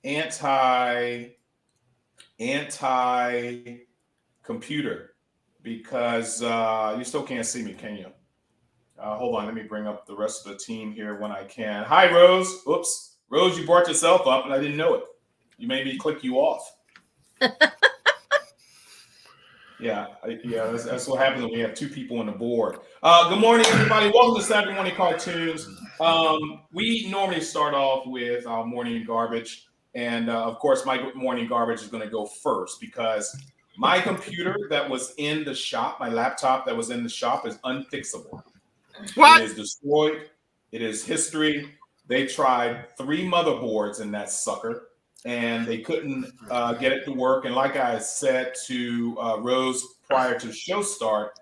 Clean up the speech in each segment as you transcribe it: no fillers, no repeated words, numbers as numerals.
anti computer because you still can't see me, can you? Hold on, let me bring up the rest of the team here when I can. Hi, Rose. Oops, Rose, you brought yourself up and I didn't know it. You made me click you off. Yeah, that's what happens when we have two people on the board. Good morning, everybody. Welcome to Saturday Morning Cartoons. We normally start off with our morning garbage. And of course, my morning garbage is going to go first because my computer that was in the shop, my laptop that was in the shop is unfixable. What? It is destroyed. It is history. They tried 3 motherboards in that sucker, and they couldn't get it to work. And like I said to Rose prior to show start,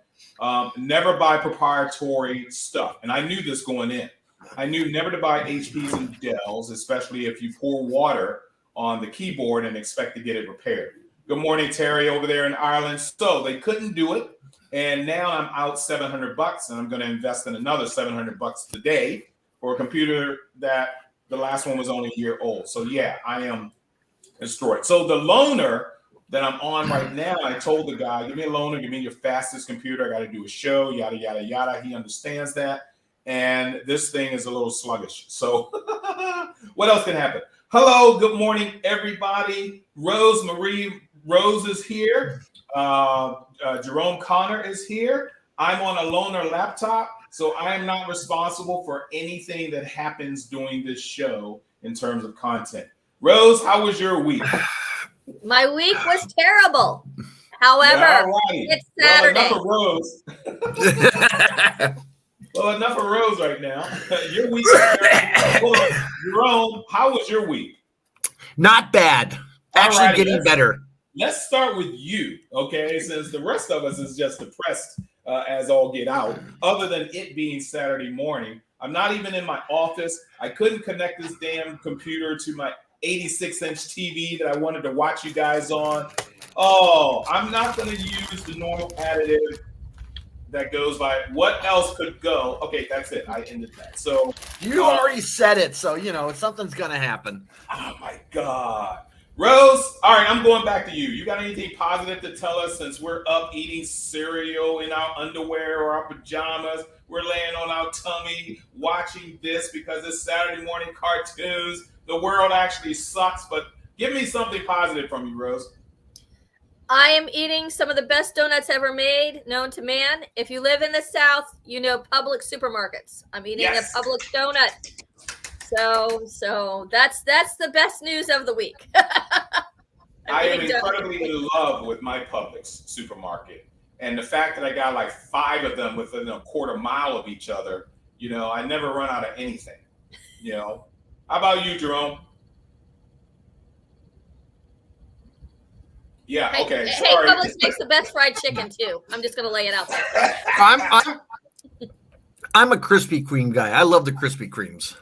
never buy proprietary stuff. And I knew this going in. I knew never to buy HPs and Dells, especially if you pour water on the keyboard and expect to get it repaired. Good morning, Terry, over there in Ireland. So they couldn't do it. And now I'm out $700, and I'm going to invest in another $700 today for a computer that the last one was only a year old. So yeah, I am destroyed. So the loaner that I'm on right now, I told the guy, give me a loaner, give me your fastest computer. I got to do a show, yada, yada, yada. He understands that. And this thing is a little sluggish. So what else can happen? Hello, good morning, everybody. Rose is here. Jerome Connor is here. I'm on a loaner laptop, so I am not responsible for anything that happens during this show in terms of content. Rose, how was your week? My week was terrible. However, it's Saturday. Well, enough of Rose right now. Your week is terrible. Jerome, how was your week? Not bad. Actually getting better. Let's start with you, okay? Since the rest of us is just depressed as all get out, other than it being Saturday morning. I'm not even in my office. I couldn't connect this damn computer to my 86-inch TV that I wanted to watch you guys on. Oh, I'm not going to use the normal additive that goes by. What else could go? Okay, that's it. I ended that. So you already said it, so something's going to happen. Oh my God. Rose, all right, I'm going back to you. You got anything positive to tell us since we're up eating cereal in our underwear or our pajamas? We're laying on our tummy watching this because it's Saturday morning cartoons. The world actually sucks, but give me something positive from you, Rose. I am eating some of the best donuts ever made, known to man. If you live in the South, you know Publix supermarkets. I'm eating a Publix donut. So that's the best news of the week. I am incredibly in love with my Publix supermarket. And the fact that I got like 5 of them within a quarter mile of each other, I never run out of anything. How about you, Jerome? Yeah, okay. Hey, Publix makes the best fried chicken too. I'm just gonna lay it out there. I'm a Krispy Kreme guy. I love the Krispy Kremes.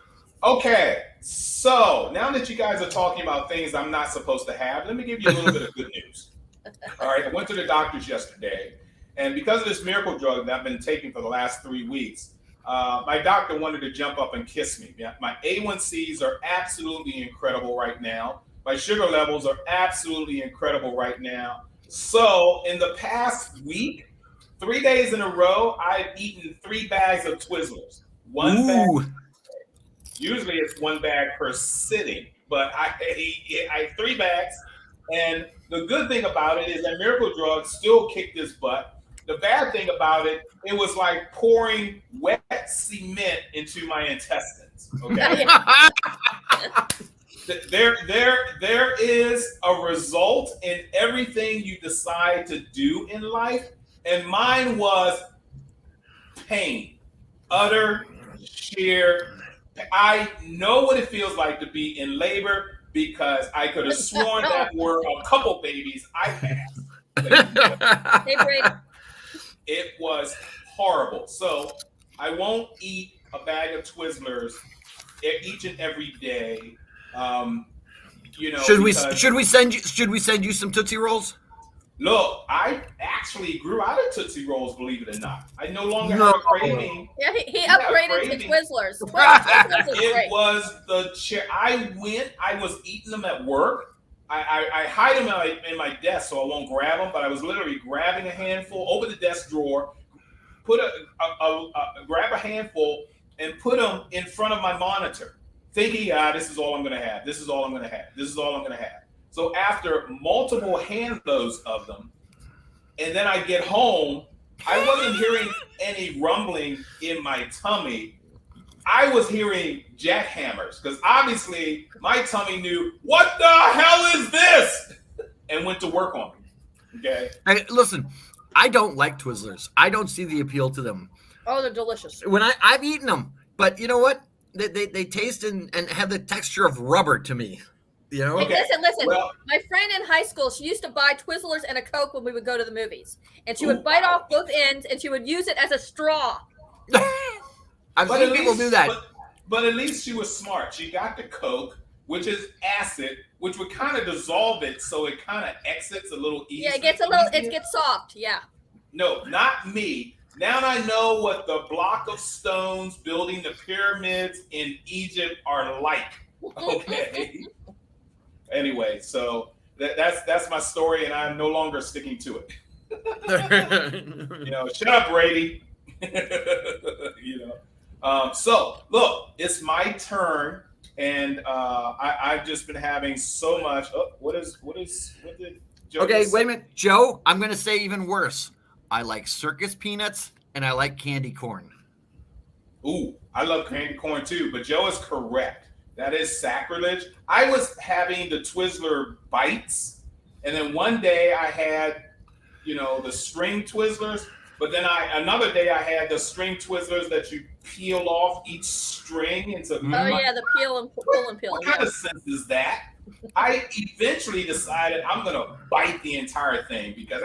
Okay, so now that you guys are talking about things I'm not supposed to have, let me give you a little bit of good news. All right, I went to the doctor's yesterday, and because of this miracle drug that I've been taking for the last 3 weeks, my doctor wanted to jump up and kiss me. My A1Cs are absolutely incredible right now. My sugar levels are absolutely incredible right now. So in the past week, 3 days in a row, I've eaten 3 bags of Twizzlers. One bag. Usually it's 1 bag per sitting, but I ate 3 bags. And the good thing about it is that miracle drug still kicked this butt. The bad thing about it, it was like pouring wet cement into my intestines. Okay. There is a result in everything you decide to do in life, and mine was pain, utter sheer. I know what it feels like to be in labor because I could have sworn that were a couple babies I passed. Hey, Brady. It was horrible. So I won't eat a bag of Twizzlers each and every day. Should we send you some Tootsie Rolls? Look, I actually grew out of Tootsie Rolls, believe it or not. I no longer No. have a craving. Yeah, he Yeah, upgraded to craving. Twizzlers. Twizzlers is It great. was the chair. I was eating them at work. I hide them in my desk so I won't grab them, but I was literally grabbing a handful, open the desk drawer, put grab a handful and put them in front of my monitor, thinking, this is all I'm going to have. This is all I'm going to have. This is all I'm going to have. So after multiple handloads of them, and then I get home, I wasn't hearing any rumbling in my tummy. I was hearing jackhammers because obviously my tummy knew, what the hell is this? And went to work on me. Okay. Hey, listen, I don't like Twizzlers. I don't see the appeal to them. Oh, they're delicious. When I've eaten them, but you know what? They taste and have the texture of rubber to me. You know? Okay. Listen. Well, my friend in high school, she used to buy Twizzlers and a Coke when we would go to the movies. And she would bite off both ends and she would use it as a straw. I've seen people do that. But at least she was smart. She got the Coke, which is acid, which would kind of dissolve it so it kind of exits a little easier. Yeah, it gets soft. Yeah. No, not me. Now I know what the block of stones building the pyramids in Egypt are like. Okay. Anyway, so that's my story, and I'm no longer sticking to it. Shut up, Brady. So look, it's my turn, and I've just been having so much. What did Joe Okay, say? wait a minute, Joe. I'm going to say even worse. I like circus peanuts and I like candy corn. Ooh, I love candy corn too, but Joe is correct. That is sacrilege. I was having the Twizzler bites, and then one day I had, the string Twizzlers, but then another day I had the string Twizzlers that you peel off each string into. Oh yeah, the pull and peel. What kind of sense is that? I eventually decided I'm gonna bite the entire thing because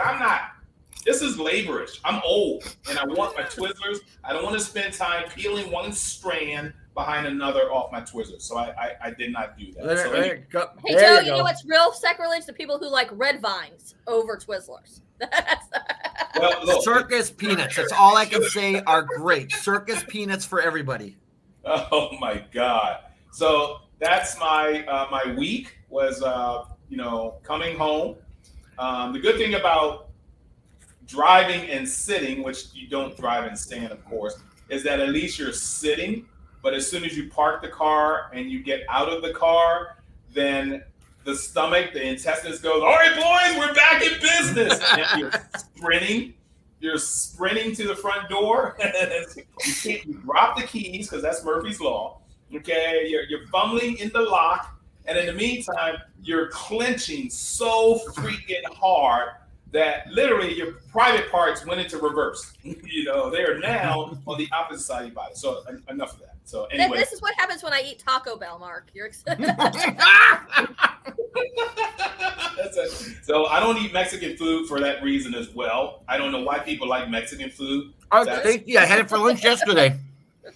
this is laborish. I'm old and I want my Twizzlers. I don't want to spend time peeling one strand behind another off my Twizzlers. So I did not do that. Hey Joe, you know what's real sacrilege? The people who like red vines over Twizzlers. Well, look, circus peanuts. That's all I can say are great. Circus peanuts for everybody. Oh my God. So that's my week was coming home. The good thing about driving and sitting, which you don't drive and stand, of course, is that at least you're sitting. But as soon as you park the car and you get out of the car, then the stomach, the intestines goes, all right, boys, we're back in business. And you're sprinting to the front door. You drop the keys because that's Murphy's Law. Okay, you're fumbling in the lock. And in the meantime, you're clenching so freaking hard that literally your private parts went into reverse. They are now on the opposite side of your body. So enough of that. So anyway, this is what happens when I eat Taco Bell, Mark. You're excited. So I don't eat Mexican food for that reason as well. I don't know why people like Mexican food. I had it for lunch yesterday.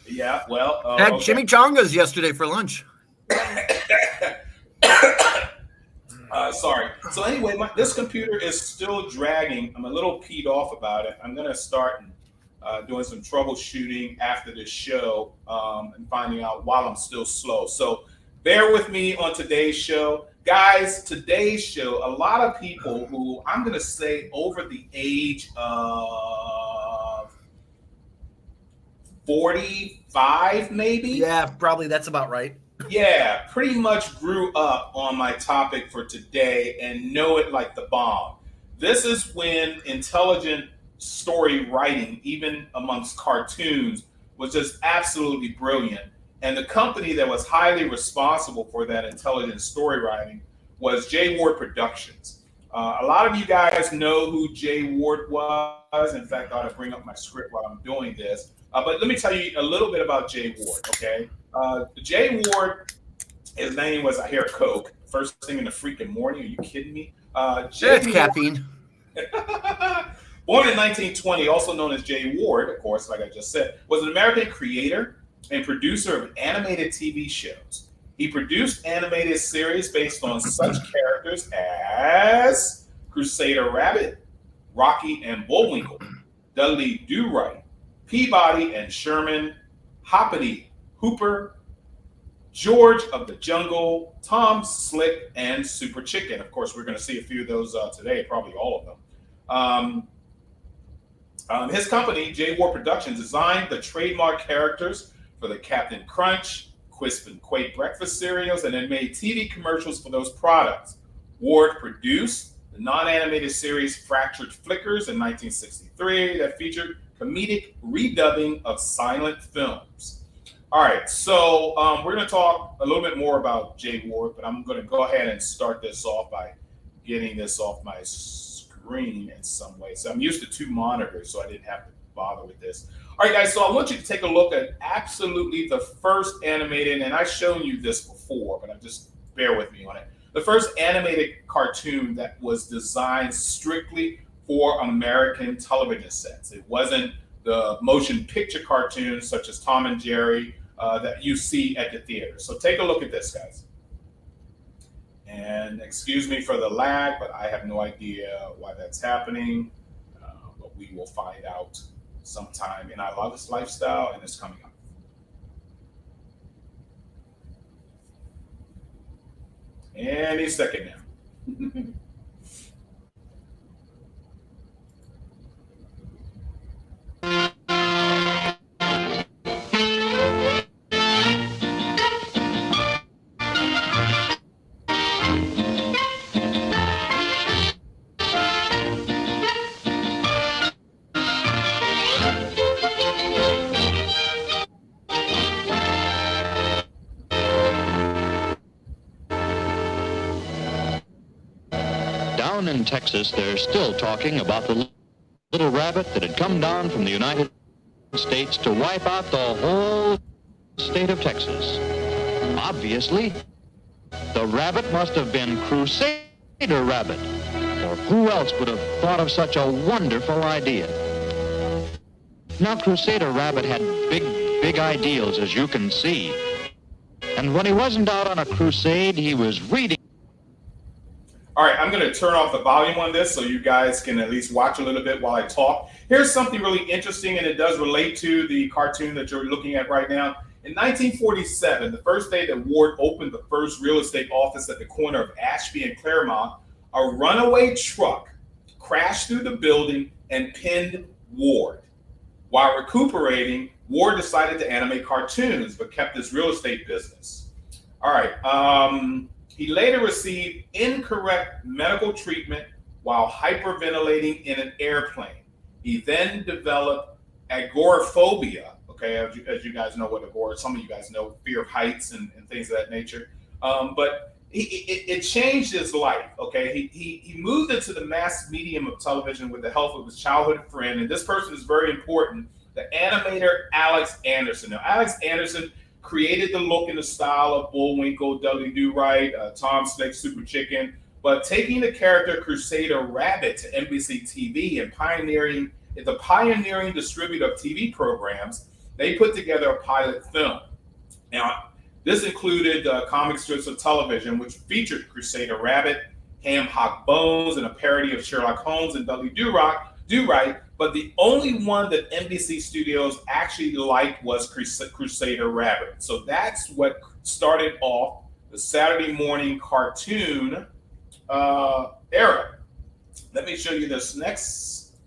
Yeah, well, I had chimichangas yesterday for lunch. Sorry. So anyway, this computer is still dragging. I'm a little peed off about it. I'm going to start doing some troubleshooting after this show and finding out while I'm still slow. So bear with me on today's show. Guys, today's show, a lot of people who I'm going to say over the age of 45 maybe. Yeah, probably that's about right. Yeah, pretty much grew up on my topic for today and know it like the bomb. This is when intelligent story writing, even amongst cartoons, was just absolutely brilliant. And the company that was highly responsible for that intelligent story writing was J. Ward Productions. A lot of you guys know who J. Ward was. In fact, I ought to bring up my script while I'm doing this. But let me tell you a little bit about J. Ward, okay? J. Ward, his name was, I hear Coke. First thing in the freaking morning. Are you kidding me? It's caffeine. Born in 1920, also known as J. Ward, of course, like I just said, was an American creator and producer of animated TV shows. He produced animated series based on such characters as Crusader Rabbit, Rocky and Bullwinkle, Dudley Do-Right, Peabody and Sherman, Hoppity Hooper, George of the Jungle, Tom Slick, and Super Chicken. Of course, we're going to see a few of those today, probably all of them. His company, J. Ward Productions, designed the trademark characters for the Captain Crunch, Quisp and Quake breakfast cereals, and then made TV commercials for those products. Ward produced the non-animated series Fractured Flickers in 1963 that featured comedic redubbing of silent films. All right, so we're going to talk a little bit more about J. Ward, but I'm going to go ahead and start this off by getting this off my screen in some way. So I'm used to 2 monitors, so I didn't have to bother with this. All right, guys, so I want you to take a look at absolutely the first animated, and I've shown you this before, but just bear with me on it. The first animated cartoon that was designed strictly for American television sets. It wasn't the motion picture cartoons such as Tom and Jerry that you see at the theater. So take a look at this, guys. And excuse me for the lag, but I have no idea why that's happening. But we will find out sometime in our lifestyle, and it's coming up. Any second now. Down in Texas, they're still talking about the little rabbit that had come down from the United States to wipe out the whole state of Texas. Obviously, the rabbit must have been Crusader Rabbit, or who else would have thought of such a wonderful idea? Now, Crusader Rabbit had big ideals, as you can see. And when he wasn't out on a crusade, he was reading. All right, I'm going to turn off the volume on this so you guys can at least watch a little bit while I talk. Here's something really interesting, and it does relate to the cartoon that you're looking at right now. In 1947, the first day that Ward opened the first real estate office at the corner of Ashby and Claremont, a runaway truck crashed through the building and pinned Ward. While recuperating, Ward decided to animate cartoons, but kept his real estate business. All right. He later received incorrect medical treatment while hyperventilating in an airplane. He then developed agoraphobia. Okay, as you guys know what some of you guys know, fear of heights and things of that nature. But it changed his life. Okay, he moved into the mass medium of television with the help of his childhood friend, and this person is very important, the animator Alex Anderson. Now, Alex Anderson created the look and the style of Bullwinkle, Dudley Do-Right, Tom Slick, Super Chicken, but taking the character Crusader Rabbit to NBC TV and pioneering distributor of TV programs, they put together a pilot film. Now, this included comic strips of television, which featured Crusader Rabbit, Ham Hock Bones, and a parody of Sherlock Holmes and Dudley Do-Right, but the only one that NBC Studios actually liked was Crusader Rabbit. So that's what started off the Saturday morning cartoon era. Let me show you this next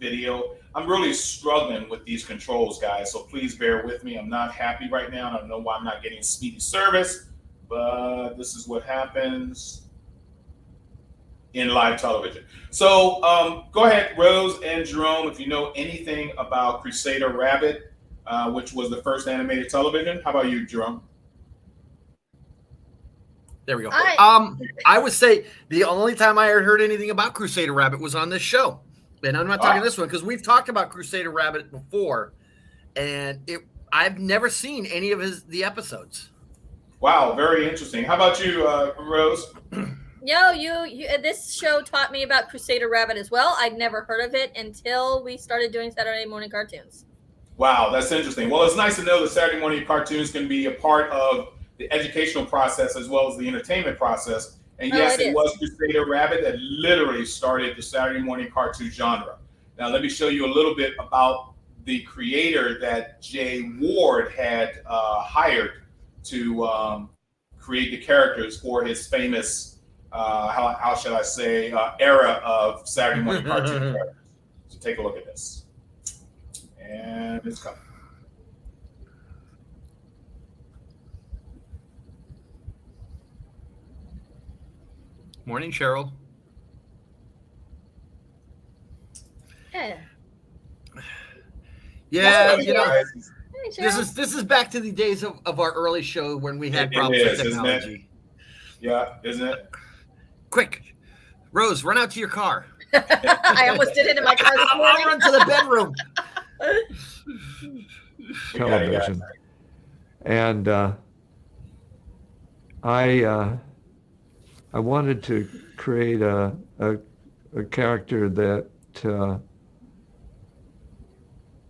video. I'm really struggling with these controls, guys, so please bear with me. I'm not happy right now. I don't know why I'm not getting speedy service, but this is what happens in live television. So go ahead, Rose and Jerome, if you know anything about Crusader Rabbit, which was the first animated television. How about you, Jerome? There we go. I would say the only time I heard anything about Crusader Rabbit was on this show. And I'm not talking this one because we've talked about Crusader Rabbit before, and I've never seen any of the episodes. Wow, very interesting. How about you, Rose? No, this show taught me about Crusader Rabbit as well. I'd never heard of it until we started doing Saturday morning cartoons. Wow, that's interesting. Well, it's nice to know that Saturday morning cartoons can be a part of the educational process as well as the entertainment process. And yes, it was Crusader Rabbit that literally started the Saturday morning cartoon genre. Now, let me show you a little bit about the creator that Jay Ward had hired to create the characters for his famous, how shall I say, era of Saturday morning cartoon characters. So take a look at this. And it's coming. Morning, Cheryl. Yeah, you know, this is back to the days of our early show when we had problems with technology. Yeah, isn't it? Quick, Rose, run out to your car. I almost did it in my car this morning. I'll run to the bedroom. Television. And I wanted to create a character that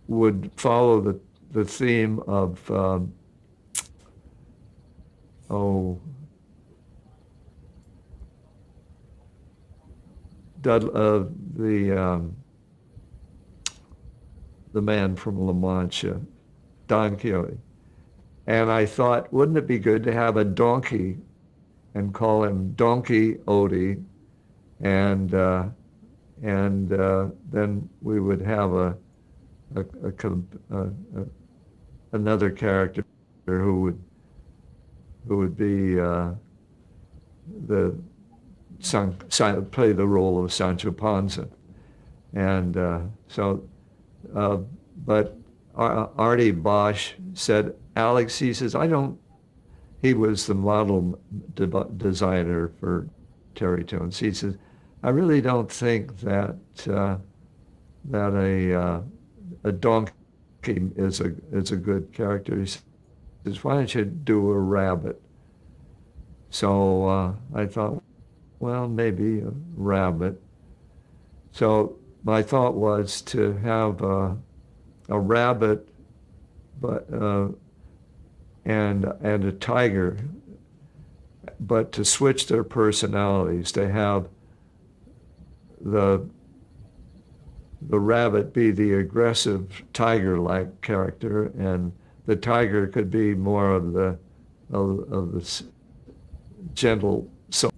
would follow the theme of the man from La Mancha, Don Quixote. And I thought, wouldn't it be good to have a donkey and call him Donkey Odie, and then we would have another character who would be play the role of Sancho Panza, and but Artie Bosch said, Alex, he says, he was the model designer for Terry Toons. He says, I really don't think that a donkey is a good character. He says, why don't you do a rabbit? So I thought, well, maybe a rabbit. So my thought was to have a rabbit, but and a tiger, but to switch their personalities, to have the rabbit be the aggressive tiger-like character, and the tiger could be more of the gentle soul.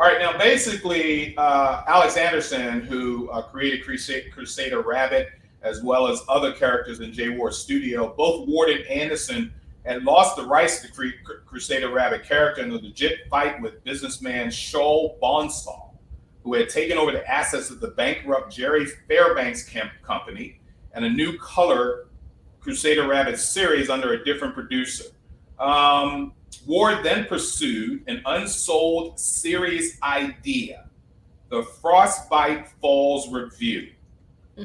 All right, now basically, Alex Anderson, who created Crusader Rabbit, as well as other characters in Jay Ward's studio, both Ward and Anderson had lost the rights to create Crusader Rabbit character in a legit fight with businessman Shoal Bonsall, who had taken over the assets of the bankrupt Jerry Fairbanks company and a new color Crusader Rabbit series under a different producer. Ward then pursued an unsold series idea, the Frostbite Falls Review.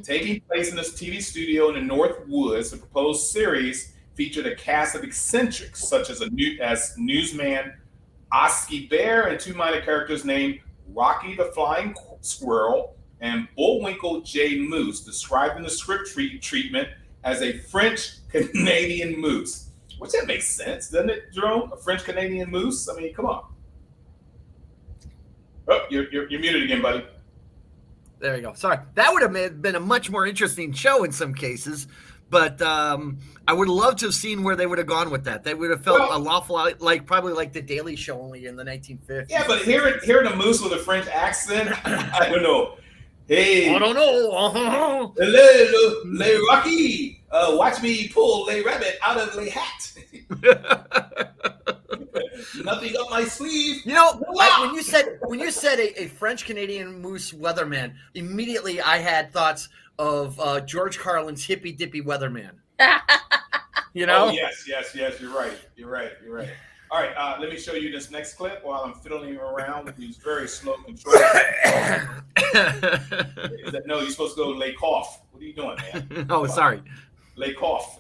Taking place in this TV studio in the North Woods, the proposed series featured a cast of eccentrics such as newsman Oski Bear and two minor characters named Rocky the Flying Squirrel and Bullwinkle J. Moose, described in the script treatment as a French-Canadian moose. Which that makes sense, doesn't it, Jerome? A French-Canadian moose? I mean, come on. Oh, you're muted again, buddy. There you go. Sorry. That would have been a much more interesting show in some cases, but I would love to have seen where they would have gone with that. They would have felt an awful lot probably like the Daily Show only in the 1950s. Yeah, but hearing a moose with a French accent, I don't know. Hey, I don't know. Hello, Le Rocky. Watch me pull Le Rabbit out of Le hat. Nothing up my sleeve. You know, when you said a French Canadian moose weatherman, immediately I had thoughts of George Carlin's Hippy Dippy Weatherman. You know? Oh, yes. You're right. All right, let me show you this next clip while I'm fiddling around with these very slow controls. No, you're supposed to go lay cough. What are you doing, man? Oh, sorry. Lay cough.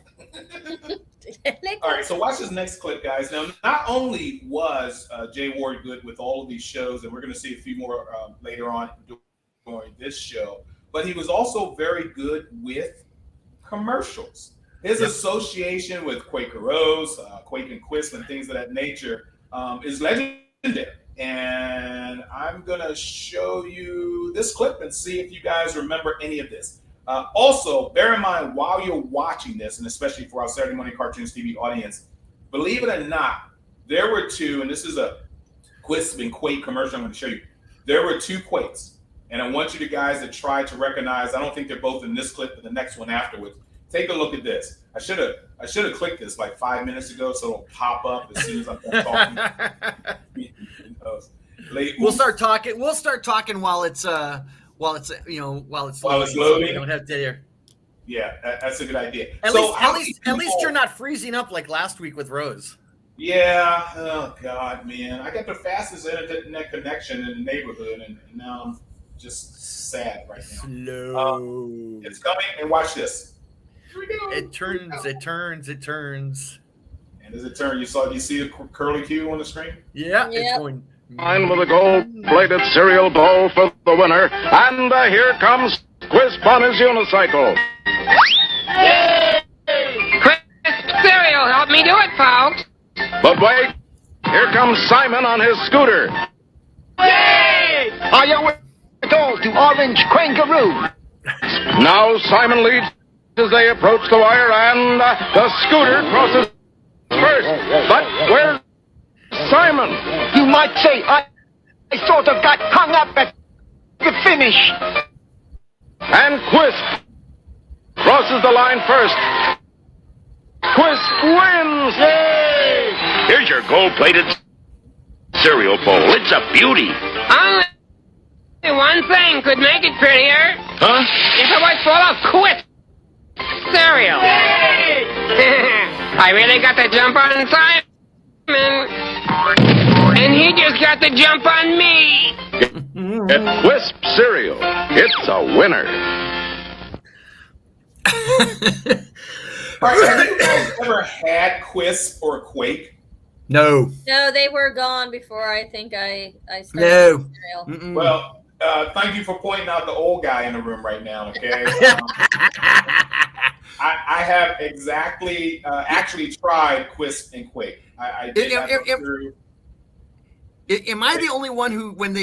All right, so watch this next clip, guys. Now, not only was Jay Ward good with all of these shows, and we're going to see a few more later on during this show, but he was also very good with commercials. His association with Quaker Rose, Quake and Quisp, and things of that nature is legendary. And I'm going to show you this clip and see if you guys remember any of this. Also, bear in mind while you're watching this, and especially for our Saturday Morning Cartoons TV audience, believe it or not, there were two, and this is a Quisp and Quake commercial I'm going to show you. There were two Quakes. And I want you guys to try to recognize, I don't think they're both in this clip, but the next one afterwards. Take a look at this. I should have clicked this like 5 minutes ago, so it'll pop up as soon as I'm done talking. We'll start talking. We'll start talking while it's loading. We don't have to hear. Yeah, that's a good idea. At least you're not freezing up like last week with Rose. Yeah. Oh God, man, I got the fastest internet connection in the neighborhood, and now I'm just sad right now. Slow. It's coming, and watch this. Here we go. It turns. And as it turns, you see the curly Q on the screen? Yeah. Yep. It's going. Line with a gold-plated cereal bowl for the winner, and here comes Quisp on his unicycle. Crisp cereal, help me do it, folks. But wait, here comes Simon on his scooter. Yay! Are you with all to Orange Kangaroo? Now Simon leads as they approach the wire, and the scooter crosses first. But where's Simon? You might say I sort of got hung up at the finish. And Quisp crosses the line first. Quisp wins! Yay! Here's your gold-plated cereal bowl. It's a beauty. Only one thing could make it prettier. Huh? If it was full of Quisp cereal. I really got the jump on Simon. And he just got the jump on me. Get Quisp cereal. It's a winner. All right, have you guys ever had Quisp or Quake? No. No, they were gone before I think I started. No. Cereal. Well, thank you for pointing out the old guy in the room right now, okay? I have actually tried Quisp and Quake. I did not go through. Am I the only one who, when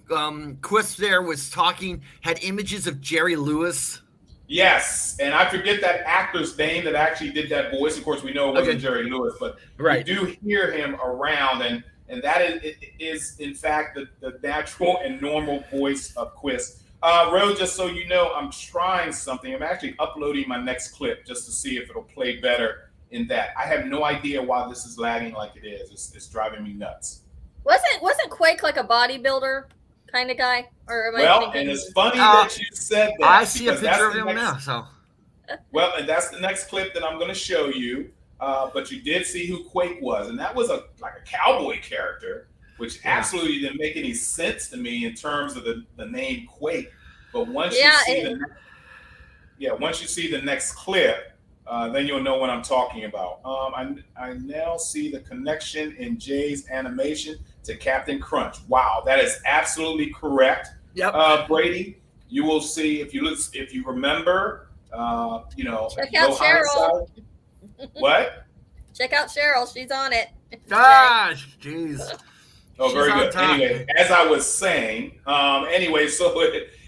Quisp there was talking, had images of Jerry Lewis? Yes, and I forget that actor's name that actually did that voice. Of course, we know it wasn't Jerry Lewis, but we do hear him around, and that is in fact the natural and normal voice of Quisp. Ro, just so you know, I'm trying something. I'm actually uploading my next clip just to see if it'll play better in that. I have no idea why this is lagging like it is. It's driving me nuts. Wasn't Quake like a bodybuilder kind of guy? Or am I thinking? And it's funny that you said that. I see a picture of him now. So, well, and that's the next clip that I'm going to show you. But you did see who Quake was, and that was like a cowboy character, which absolutely didn't make any sense to me in terms of the name Quake. But once you see the next clip, then you'll know what I'm talking about. I now see the connection in Jay's animation to Captain Crunch. Wow, that is absolutely correct. Yep. Brady, you will see if you remember. Check out Cheryl. What? Check out Cheryl. She's on it. Gosh, jeez. Oh, very good. Anyway, as I was saying, so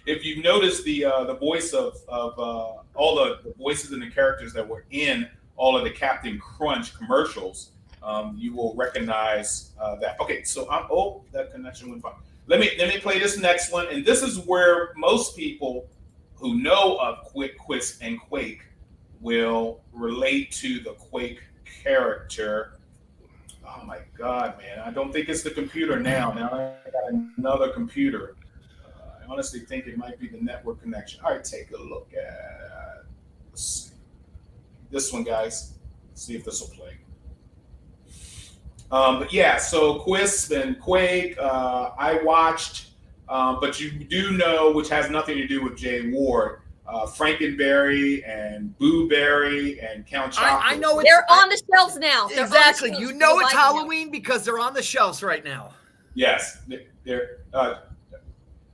if you notice the voice of all the voices and the characters that were in all of the Captain Crunch commercials, you will recognize that. Okay, so that connection went fine. Let me play this next one, and this is where most people who know of Quisp and Quake will relate to the Quake character. Oh my God, man! I don't think it's the computer now. Now I got another computer. I honestly think it might be the network connection. All right, take a look at this one, guys. Let's see if this will play. But yeah, so Quisp and Quake, I watched, but you do know, which has nothing to do with Jay Ward, Frankenberry and Boo Berry and Count Chocula. I know they're on the shelves now. Exactly. You know it's Halloween because they're on the shelves right now. Yes, they're.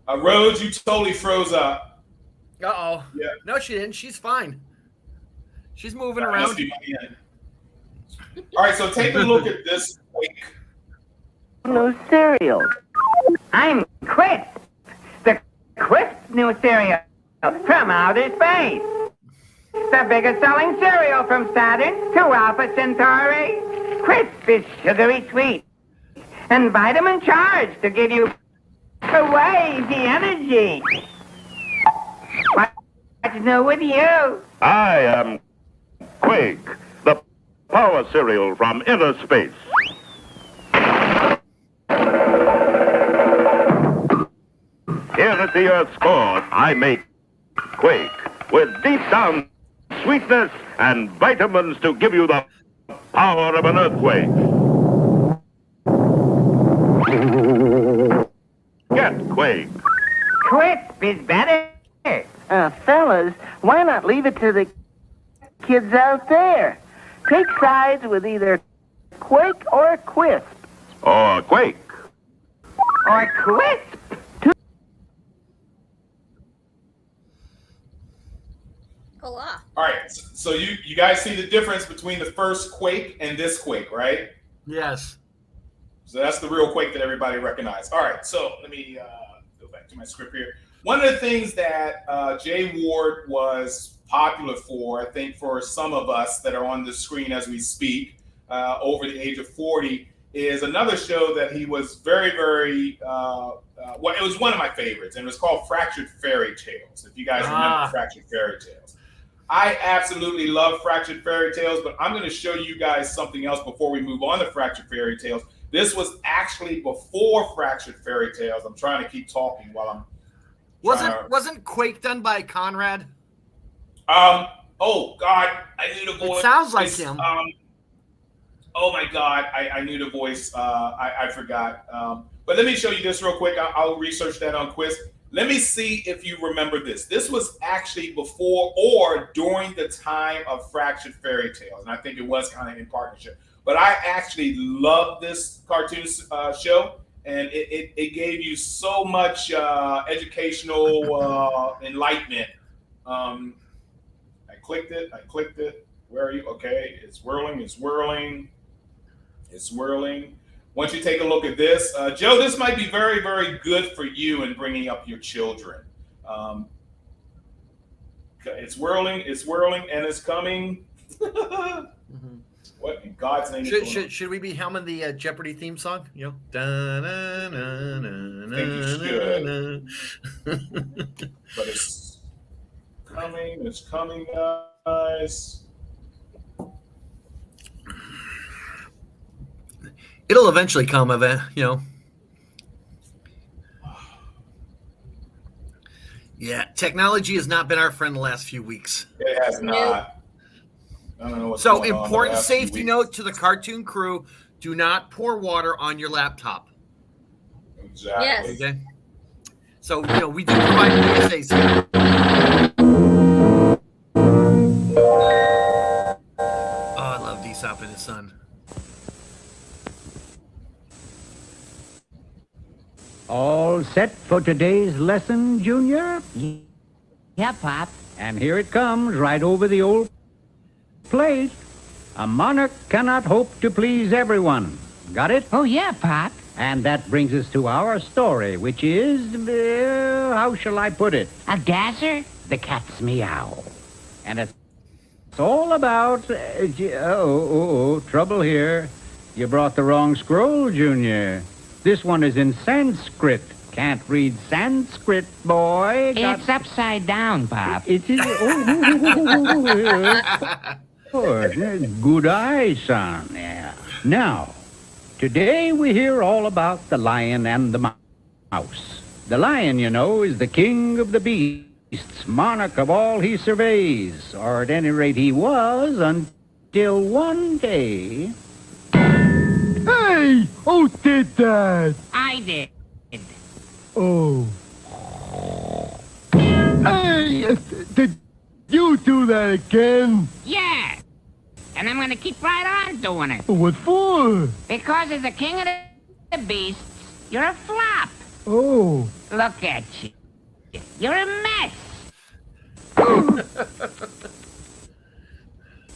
Rhodes, you totally froze up. Uh-oh. Yeah. No, she didn't. She's fine. She's moving That around. must be my end. All right, so take a look at this quake. New cereal. I'm Crisp, the Crisp new cereal from outer space. The biggest selling cereal from Saturn to Alpha Centauri. Crisp is sugary sweet and vitamin charged to give you crazy energy. What's new with you? I am Quake, the power cereal from inner space. Here at the Earth's core, I make Quake with deep down sweetness and vitamins to give you the power of an earthquake. Get Quake. Crisp is better. Fellas, why not leave it to the kids out there? Take sides with either Quake or Quisp. Or Quake. Or Quisp. Hola. All right, so you guys see the difference between the first quake and this quake, right? Yes. So that's the real quake that everybody recognized. All right, so let me go back to my script here. One of the things that Jay Ward was popular for, I think for some of us that are on the screen as we speak, over the age of 40, is another show that he was very, very, well, it was one of my favorites, and it was called Fractured Fairy Tales, if you guys remember Fractured Fairy Tales. I absolutely love Fractured Fairy Tales, but I'm going to show you guys something else before we move on to Fractured Fairy Tales. This was actually before Fractured Fairy Tales. I'm trying to keep talking while I'm Wasn't Quake done by Conrad? Oh God, I knew the voice. It sounds like him. Oh my God, I knew the voice. I forgot. But let me show you this real quick. I'll research that on Quiz. Let me see if you remember this. This was actually before or during the time of Fractured Fairy Tales, and I think it was kind of in partnership. But I actually love this cartoon show, and it gave you so much educational enlightenment. I clicked it. Where are you? Okay, it's whirling. Once you take a look at this, Joe, this might be very, very good for you in bringing up your children. It's whirling, and it's coming. What in God's name? Should we be humming the Jeopardy theme song? You know, I think you should. But it's coming, guys. It'll eventually come, you know. Yeah, technology has not been our friend the last few weeks. It has not. I don't know what's So, going on important the last safety few note weeks. to the cartoon crew: do not pour water on your laptop. Exactly. Yes. Okay. So, you know, we do provide PSAs here. Oh, I love Aesop and his son. All set for today's lesson, Junior? Yeah, Pop. And here it comes, right over the old plate. A monarch cannot hope to please everyone. Got it? Oh, yeah, Pop. And that brings us to our story, which is, how shall I put it? A gasser? The cat's meow. And it's all about, trouble here. You brought the wrong scroll, Junior. This one is in Sanskrit. Can't read Sanskrit, boy. It's upside down, Pop. It is. Good eye, son. Yeah. Now, today we hear all about the lion and the mouse. The lion, you know, is the king of the beasts, monarch of all he surveys, or at any rate he was until one day. Hey! Who did that? I did. Oh. Hey! Did you do that again? Yeah. And I'm going to keep right on doing it. What for? Because as the king of the beasts, you're a flop. Oh. Look at you. You're a mess.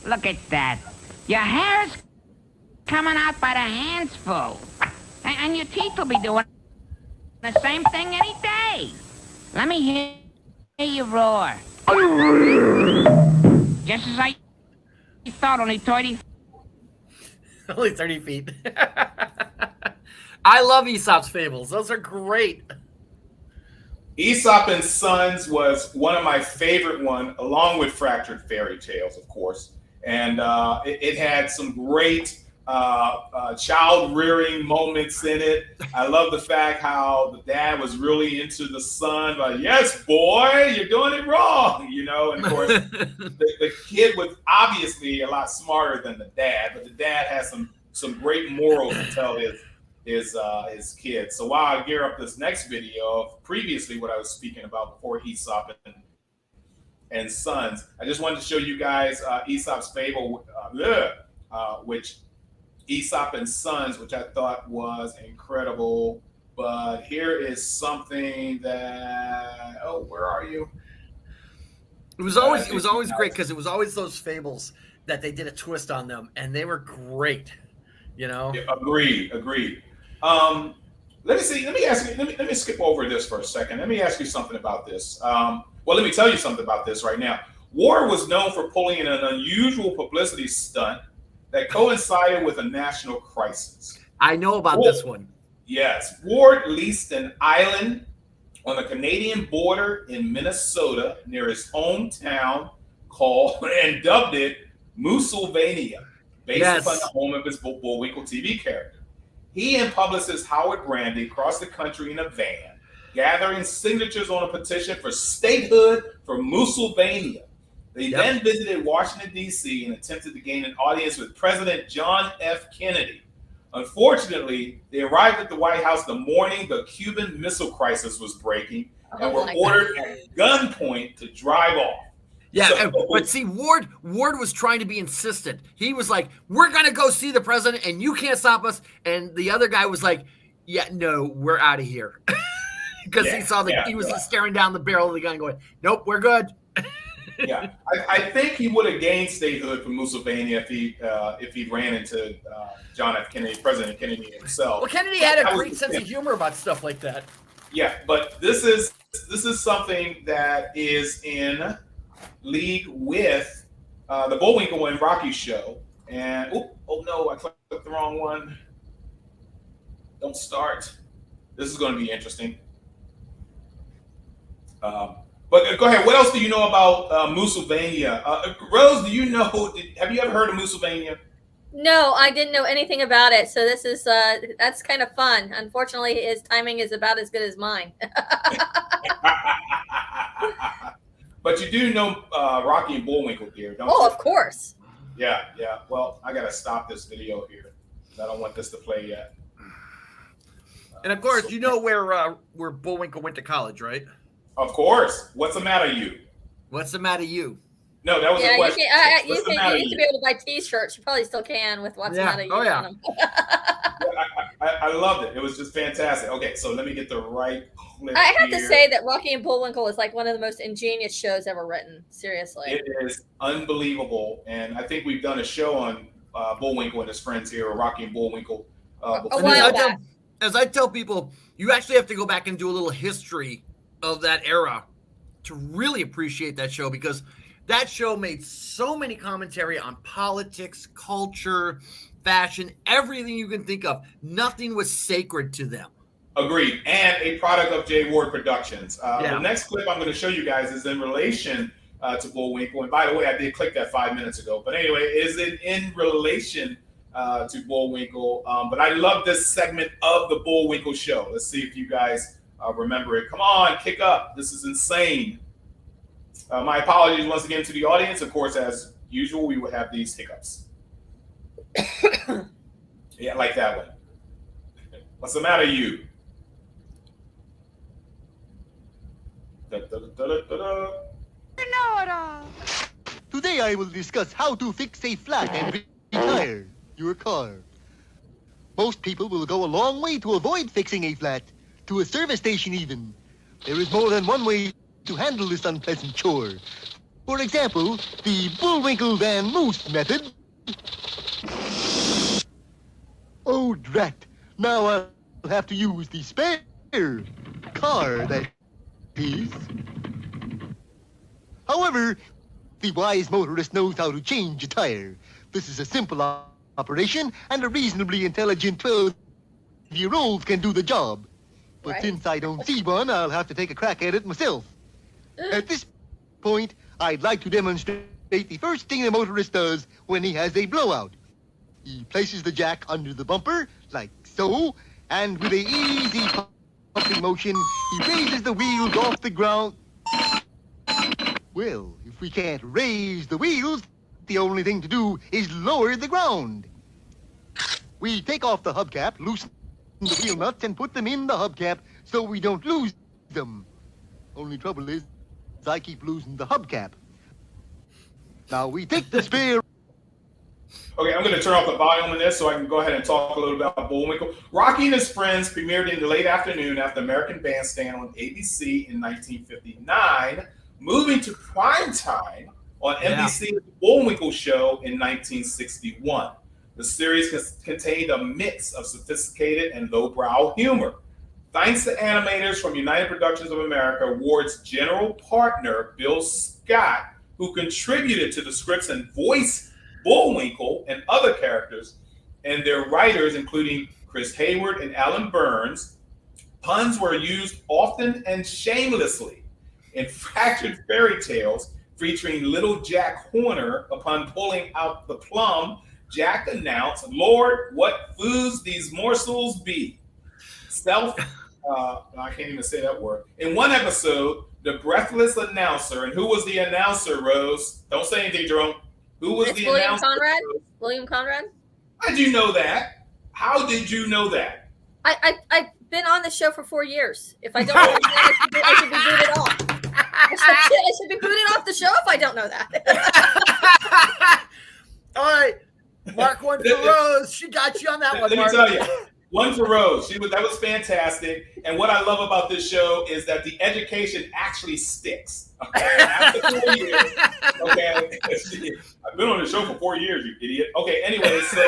Look at that. Your hair's coming out by the handful. And your teeth will be doing the same thing any day. Let me hear you roar. Just as I thought, only 30. Only 30 feet. I love Aesop's Fables. Those are great. Aesop and Sons was one of my favorite one, along with Fractured Fairy Tales, of course. And it had some great child-rearing moments in it. I love the fact how the dad was really into the son, like, yes, boy, you're doing it wrong, you know. And of course, the kid was obviously a lot smarter than the dad, but the dad has some great morals to tell his kids. So while I gear up this next video of previously what I was speaking about before Aesop and Sons, I just wanted to show you guys Aesop's Fable, which Aesop and Sons, which I thought was incredible. But here is something that, oh, where are you? It was always great because it was always those fables that they did a twist on them, and they were great. You know. Yeah, agreed. Let me see. Let me skip over this for a second. Let me ask you something about this. Well, let me tell you something about this right now. Ward was known for pulling in an unusual publicity stunt that coincided with a national crisis. I know about this one. Yes. Ward leased an island on the Canadian border in Minnesota near his hometown and dubbed it Moosylvania, based upon the home of his Bullwinkle TV character. He and publicist Howard Brandy crossed the country in a van, gathering signatures on a petition for statehood for Moosylvania. They then visited Washington, D.C. and attempted to gain an audience with President John F. Kennedy. Unfortunately, they arrived at the White House the morning the Cuban Missile Crisis was breaking and were ordered at gunpoint to drive off. Yeah, but see, Ward was trying to be insistent. He was like, we're going to go see the president and you can't stop us. And the other guy was like, yeah, no, we're out of here. Because he saw he was just staring down the barrel of the gun going, nope, we're good. Yeah, I think he would have gained statehood from Moosylvania if he ran into John F. Kennedy, President Kennedy himself. Well, Kennedy had a great sense of humor about stuff like that. Yeah, but this is something that is in league with the Bullwinkle and Rocky show. And oh no, I clicked the wrong one. Don't start. This is going to be interesting. But go ahead. What else do you know about Moosylvania? Rose, do you know? Have you ever heard of Moosylvania? No, I didn't know anything about it. So this is that's kind of fun. Unfortunately, his timing is about as good as mine. But you do know Rocky and Bullwinkle here, don't you? Oh, of course. Yeah. Well, I gotta stop this video here. I don't want this to play yet. And of course, you know where Bullwinkle went to college, right? Of course. What's the matter, you? What's the matter, you? No, that was the question. You used to be able to buy T-shirts. You probably still can with What's the Matter, You. Oh, yeah. I loved it. It was just fantastic. Okay, so let me get the right clip. I have to say that Rocky and Bullwinkle is like one of the most ingenious shows ever written. Seriously. It is unbelievable. And I think we've done a show on Bullwinkle and his friends here, or Rocky and Bullwinkle. A while back. As I tell people, you actually have to go back and do a little history of that era to really appreciate that show, because that show made so many commentary on politics, culture, fashion, everything you can think of. Nothing was sacred to them. Agreed. And a product of J. Ward Productions. The next clip I'm going to show you guys is in relation to Bullwinkle. And by the way, I did click that 5 minutes ago. But anyway, is it in relation to Bullwinkle? But I love this segment of the Bullwinkle show. Let's see if you guys remember it. Come on, kick up. This is insane. My apologies once again to the audience. Of course, as usual, we would have these hiccups. Yeah, like that one. What's the matter, you? Today I will discuss how to fix a flat and retire your car. Most people will go a long way to avoid fixing a flat, to a service station even. There is more than one way to handle this unpleasant chore. For example, the Bullwinkle Van Moose method. Oh, drat. Now I'll have to use the spare car, that is. However, the wise motorist knows how to change a tire. This is a simple operation, and a reasonably intelligent 12-year-old can do the job. But Right. since I don't see one, I'll have to take a crack at it myself. At this point, I'd like to demonstrate the first thing a motorist does when he has a blowout. He places the jack under the bumper, like so, and with a easy pumping motion, he raises the wheels off the ground. Well, if we can't raise the wheels, the only thing to do is lower the ground. We take off the hubcap, loosen the wheel nuts, and put them in the hubcap so we don't lose them. Only trouble is, I keep losing the hubcap. Now we take the spare. Okay, I'm going to turn off the volume on this so I can go ahead and talk a little bit about Bullwinkle. Rocky and His Friends premiered in the late afternoon after American Bandstand on ABC in 1959, moving to primetime on NBC's Bullwinkle Show in 1961. The series contained a mix of sophisticated and lowbrow humor. Thanks to animators from United Productions of America, Ward's general partner, Bill Scott, who contributed to the scripts and voiced Bullwinkle and other characters, and their writers, including Chris Hayward and Alan Burns, puns were used often and shamelessly. In fractured fairy tales featuring little Jack Horner, upon pulling out the plum, Jack announced, "Lord, what foods these morsels be." I can't even say that word. In one episode, the breathless announcer, and who was the announcer, Rose? Don't say anything, Jerome. Who was the William announcer? Conrad? William Conrad? How did you know that? How did you know that? I've been on the show for 4 years. If I don't know that, I should be booted off. I should be booted off the show if I don't know that. All right. Mark one for Rose. She got you on that one, Let me Mark. tell you. One for Rose. That was fantastic. And what I love about this show is that the education actually sticks. Okay. After 4 years. Okay. I've been on the show for 4 years, you idiot. Okay, anyway, so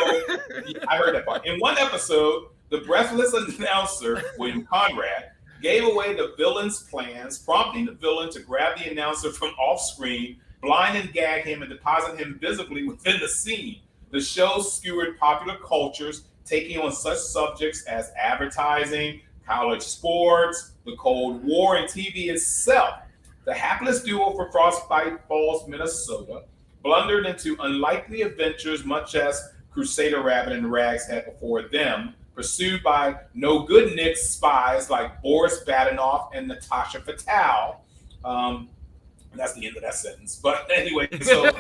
I heard that part. In one episode, the breathless announcer, William Conrad, gave away the villain's plans, prompting the villain to grab the announcer from off screen, blind and gag him, and deposit him visibly within the scene. The show skewered popular cultures, taking on such subjects as advertising, college sports, the Cold War, and TV itself. The hapless duo from Frostbite Falls, Minnesota, blundered into unlikely adventures much as Crusader Rabbit and Rags had before them, pursued by no-good Nick's spies like Boris Badenoff and Natasha Fatale. That's the end of that sentence. But anyway, so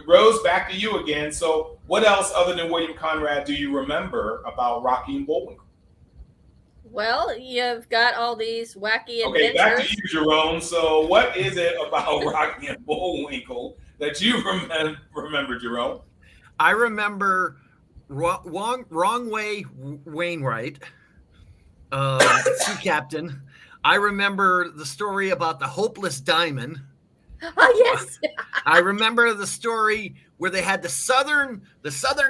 Rose, back to you again. So what else other than William Conrad do you remember about Rocky and Bullwinkle? Well, you've got all these wacky adventures. Okay, back to you, Jerome. So what is it about Rocky and Bullwinkle that you remember, Jerome? I remember Wrong Way Wainwright, sea captain. I remember the story about the hopeless diamond. Oh, yes. I remember the story where they had the Southern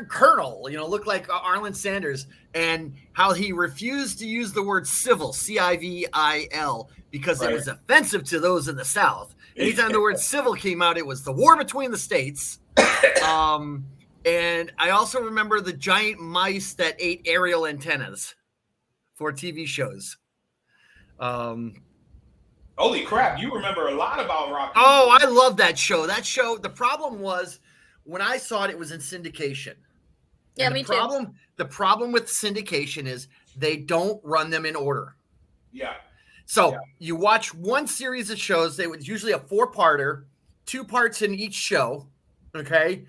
Colonel, looked like Arlen Sanders, and how he refused to use the word civil, CIVIL, because it was offensive to those in the South. Anytime the word civil came out, it was the war between the states. And I also remember the giant mice that ate aerial antennas for TV shows. Holy crap, you remember a lot about Rocky. Oh, I love that show. The problem was when I saw it, it was in syndication. Yeah, and me too. The problem with syndication is they don't run them in order. Yeah. So you watch one series of shows. They would usually a 4-parter, 2 parts in each show. Okay.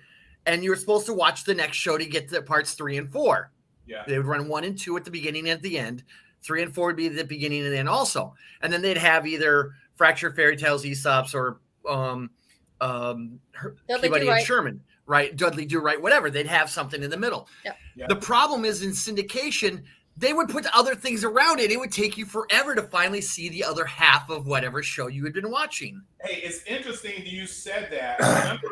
And you were supposed to watch the next show to get to parts 3 and 4. Yeah. They would run 1 and 2 at the beginning and at the end. 3 and 4 would be the beginning and the end also. And then they'd have either Fractured Fairy Tales, Aesop's, or Peabody and Sherman, right? Dudley Do-Right, whatever. They'd have something in the middle. Yeah. The problem is in syndication, they would put other things around it. It would take you forever to finally see the other half of whatever show you had been watching. Hey, it's interesting that you said that. I remember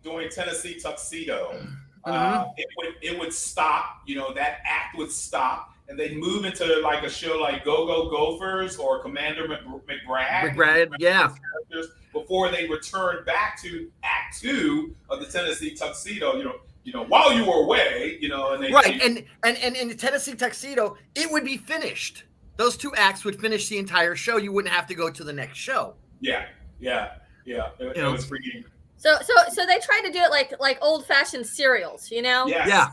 doing Tennessee Tuxedo. It would stop. That act would stop, and they'd move into like a show like Go Go Gophers or Commander McBride. Yeah. Before they returned back to Act 2 of the Tennessee Tuxedo. While you were away, and they and in the Tennessee Tuxedo, it would be finished. Those two acts would finish the entire show. You wouldn't have to go to the next show. Yeah. It was freaking. So they tried to do it like old fashioned serials, Yes.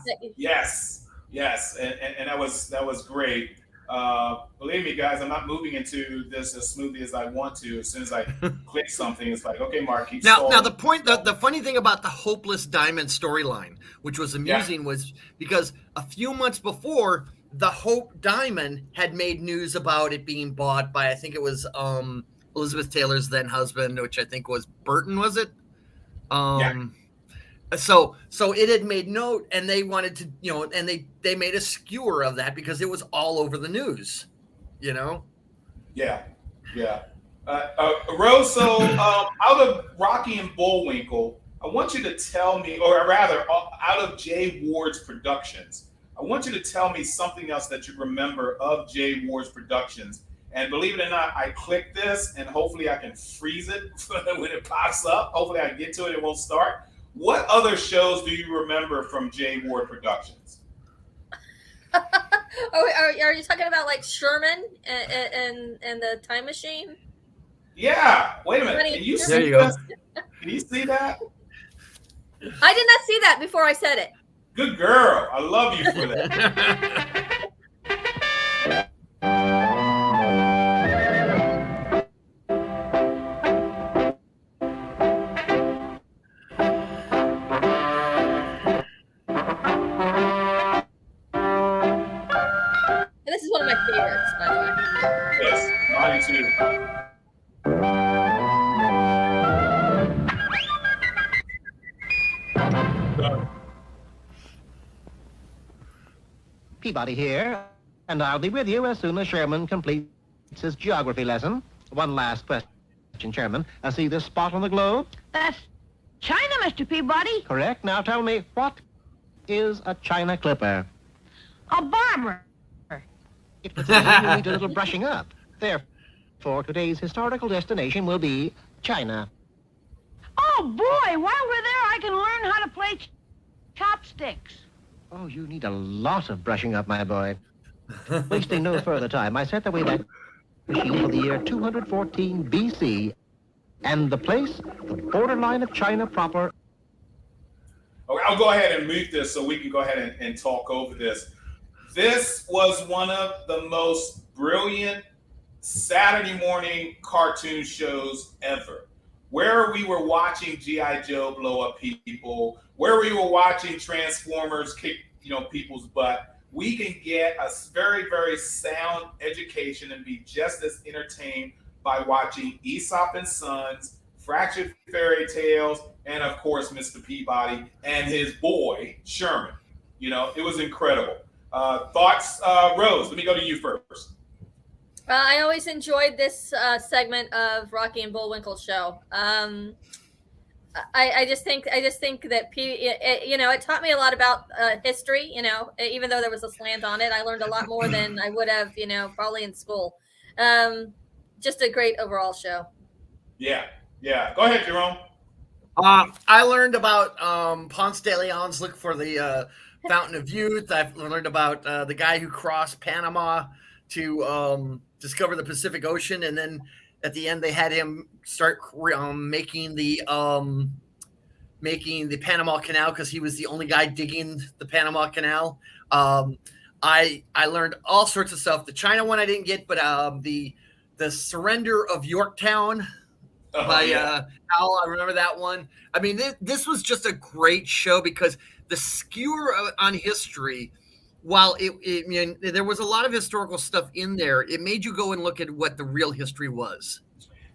And that was great. Believe me, guys, I'm not moving into this as smoothly as I want to. As soon as I click something, it's like, okay, Mark, keep now the funny thing about the Hopeless Diamond storyline, which was amusing, was because a few months before, the Hope Diamond had made news about it being bought by, I think it was Elizabeth Taylor's then husband, which I think was Burton, was it? So it had made note, and they wanted to, and they made a skewer of that because it was all over the news, Yeah. Rose, so out of Rocky and Bullwinkle, I want you to tell me, or rather, out of Jay Ward's productions, I want you to tell me something else that you remember of Jay Ward's productions. And believe it or not, I clicked this, and hopefully I can freeze it when it pops up. Hopefully I get to it, it won't start. What other shows do you remember from Jay Ward Productions? Are you talking about like Sherman and the Time Machine? Yeah. Wait a minute. Can you see that? Can you see that? I did not see that before I said it. Good girl. I love you for that. This is one of my favorites, by the way. Yes, mine too. Peabody here, and I'll be with you as soon as Sherman completes his geography lesson. One last question, Sherman. I see this spot on the globe? That's China, Mr. Peabody. Correct. Now tell me, what is a China clipper? A barber. It would seem you need a little brushing up. Therefore, today's historical destination will be China. Oh, boy, while we're there, I can learn how to play chopsticks. Oh, you need a lot of brushing up, my boy. Wasting no further time, I set away that machine for the year 214 BC, and the place, the borderline of China proper. Okay, I'll go ahead and mute this so we can go ahead and talk over this. This was one of the most brilliant Saturday morning cartoon shows ever, where we were watching G.I. Joe blow up people, where we were watching Transformers kick, people's butt. We can get a very, very sound education and be just as entertained by watching Aesop and Sons, Fractured Fairy Tales, and of course, Mr. Peabody and his boy, Sherman. It was incredible. Thoughts, Rose? Let me go to you first. I always enjoyed this segment of Rocky and Bullwinkle show. I just think that it taught me a lot about history. Even though there was a slant on it, I learned a lot more than I would have, probably in school. Just a great overall show. Yeah. Go ahead, Jerome. I learned about Ponce de Leon's look for the Fountain of Youth. I've learned about the guy who crossed Panama to discover the Pacific Ocean, and then at the end they had him start making the Panama Canal because he was the only guy digging the Panama Canal. I learned all sorts of stuff. The China one I didn't get, but the surrender of Yorktown by Al, I remember that one. I mean, this was just a great show because the skewer on history, while there was a lot of historical stuff in there, it made you go and look at what the real history was.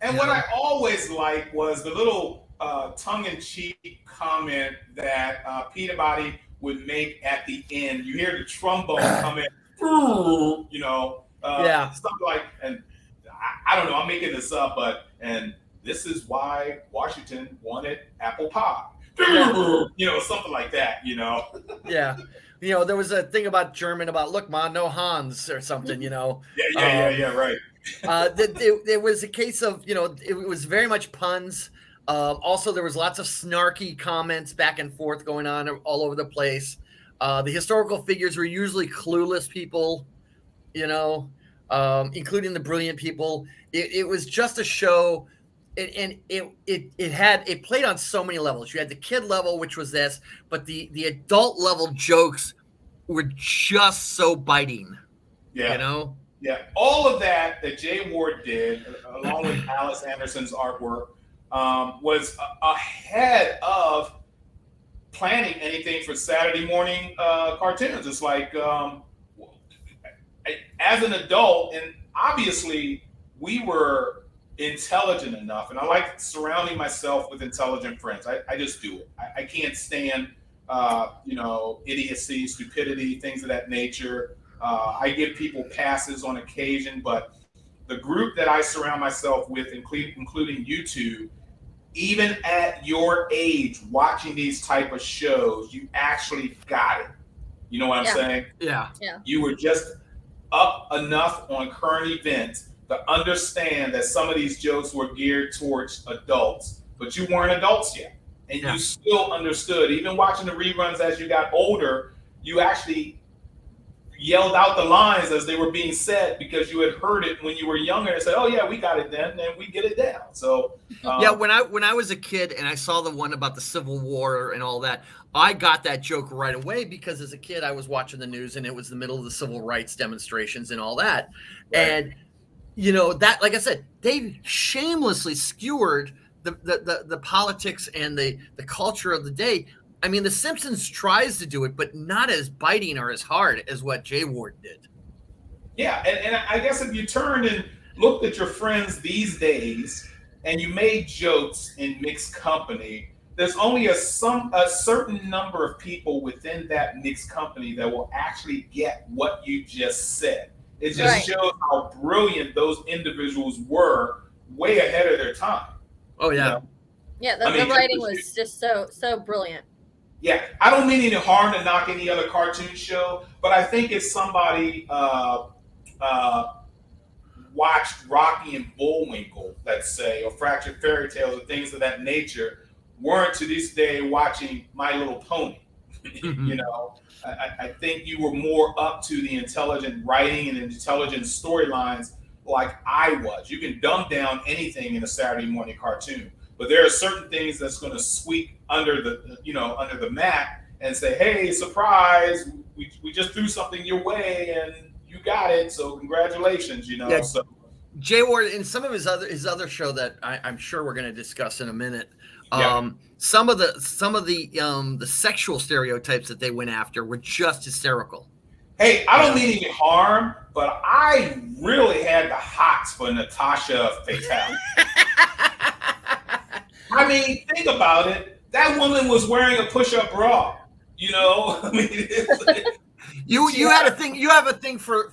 And what I always liked was the little tongue-in-cheek comment that Peabody would make at the end. You hear the trombone come in, you know, stuff like, and I don't know, I'm making this up, and this is why Washington wanted apple pie. You know, something like that, you know. Yeah. You know, there was a thing about German about, look, ma, no Hans or something, you know. Yeah, right. It was a case of, you know, it was very much puns. Also, there was lots of snarky comments back and forth going on all over the place. The historical figures were usually clueless people, you know, including the brilliant people. It was just a show. And it played on so many levels. You had the kid level, which was this, but the adult level jokes were just so biting. Yeah. You know? Yeah. All of that Jay Ward did, along with Alice Anderson's artwork, was ahead of planning anything for Saturday morning cartoons. It's like, as an adult, and obviously we were intelligent enough, and I like surrounding myself with intelligent friends. I just do it. I can't stand you know, idiocy, stupidity, things of that nature. I give people passes on occasion, but the group that I surround myself with, including you two, even at your age, watching these type of shows, you actually got it. You know what I'm saying? Yeah. You were just up enough on current events to understand that some of these jokes were geared towards adults, but you weren't adults yet. And you still understood. Even watching the reruns as you got older, you actually yelled out the lines as they were being said because you had heard it when you were younger and said, oh yeah, we got it then, and we get it down. So when I was a kid and I saw the one about the Civil War and all that, I got that joke right away because as a kid I was watching the news and it was the middle of the civil rights demonstrations and all that. Right. And you know, that, like I said, they shamelessly skewered the politics and the culture of the day. I mean, The Simpsons tries to do it, but not as biting or as hard as what Jay Ward did. Yeah, and I guess if you turned and looked at your friends these days and you made jokes in mixed company, there's only a certain number of people within that mixed company that will actually get what you just said. It just shows how brilliant those individuals were, way ahead of their time. Oh yeah, you know? Yeah. The writing was just so brilliant. Yeah, I don't mean any harm to knock any other cartoon show, but I think if somebody watched Rocky and Bullwinkle, let's say, or Fractured Fairy Tales, or things of that nature, weren't to this day watching My Little Pony, you know. I think you were more up to the intelligent writing and intelligent storylines like I was. You can dumb down anything in a Saturday morning cartoon, but there are certain things that's going to sweep under the mat and say, hey, surprise, we just threw something your way and you got it, so congratulations, you know. Yeah. So Jay Ward, in some of his other show that I'm sure we're going to discuss in a minute, some of the sexual stereotypes that they went after were just hysterical. Hey, I don't mean any harm, but I really had the hots for Natasha Fatale. I mean, think about it. That woman was wearing a push-up bra. You know, I mean, you have a thing for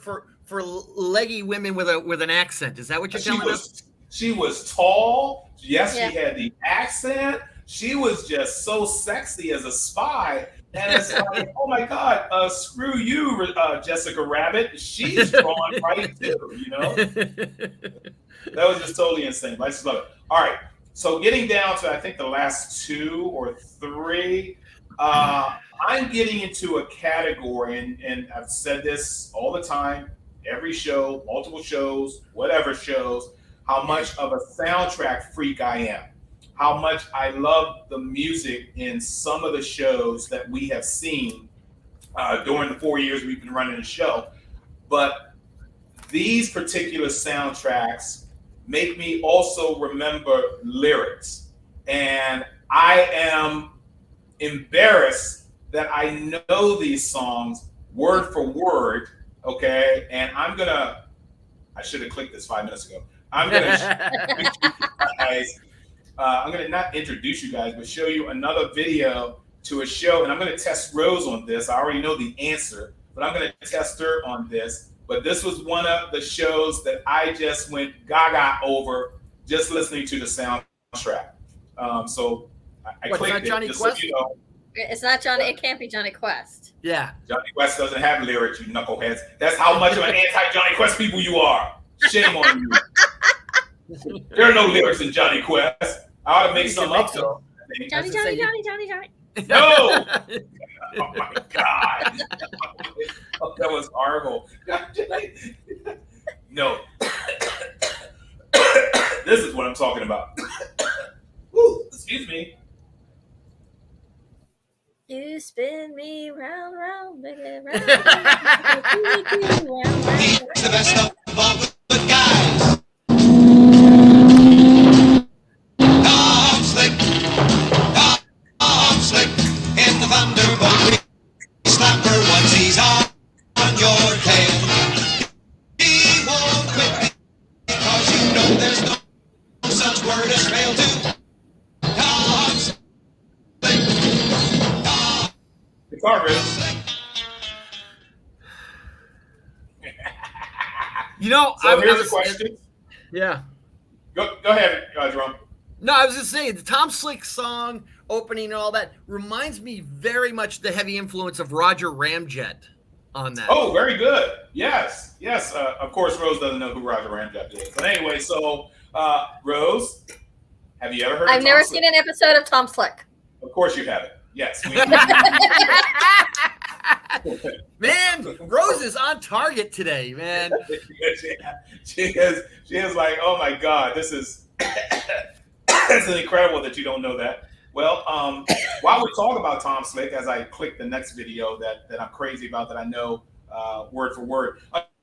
leggy women with an accent. Is that what you're telling us? She was tall. Yes, she had the accent. She was just so sexy as a spy. And it's like, oh my God, screw you, Jessica Rabbit. She's drawn right too, you know? That was just totally insane. I just love it. All right. So getting down to, I think, the last 2 or 3, I'm getting into a category, and I've said this all the time, every show, multiple shows, whatever shows, how much of a soundtrack freak I am. How much I love the music in some of the shows that we have seen during the 4 years we've been running the show. But these particular soundtracks make me also remember lyrics. And I am embarrassed that I know these songs word for word, okay? And I should have clicked this 5 minutes ago. I'm going to not introduce you guys, but show you another video to a show, and I'm going to test Rose on this. I already know the answer, but I'm going to test her on this. But this was one of the shows that I just went gaga over just listening to the soundtrack. So I clicked it. Johnny just Quest? So you know. It's not Johnny. It can't be Johnny Quest. Yeah. Johnny Quest doesn't have lyrics, you knuckleheads. That's how much of an anti-Johnny Quest people you are. Shame on you. There are no lyrics in Johnly Quest. I ought to make some up though. Johnny. No! Oh my God. Oh, that was horrible. No. This is what I'm talking about. Ooh, excuse me. You spin me round, round, baby, round, round. He's the best of all the good guys. Tom Slick, in the Thunderbolt. Slapper once he's on your tail. He won't quit because you know there's no such word as fail to. Tom Slick. You know, so here's a question. Yeah. Go ahead, Drum. No, I was just saying the Tom Slick song opening and all that reminds me very much the heavy influence of Roger Ramjet on that. Oh, very good. Yes. Of course, Rose doesn't know who Roger Ramjet is. But anyway, so Rose, have you ever heard? I've never seen an episode of Tom Slick. Of course you haven't. Yes. Man, Rose is on target today, man. She is like, oh my God, this is incredible that you don't know that. Well, while we talk about Tom Slick, as I click the next video that I'm crazy about, that I know word for word.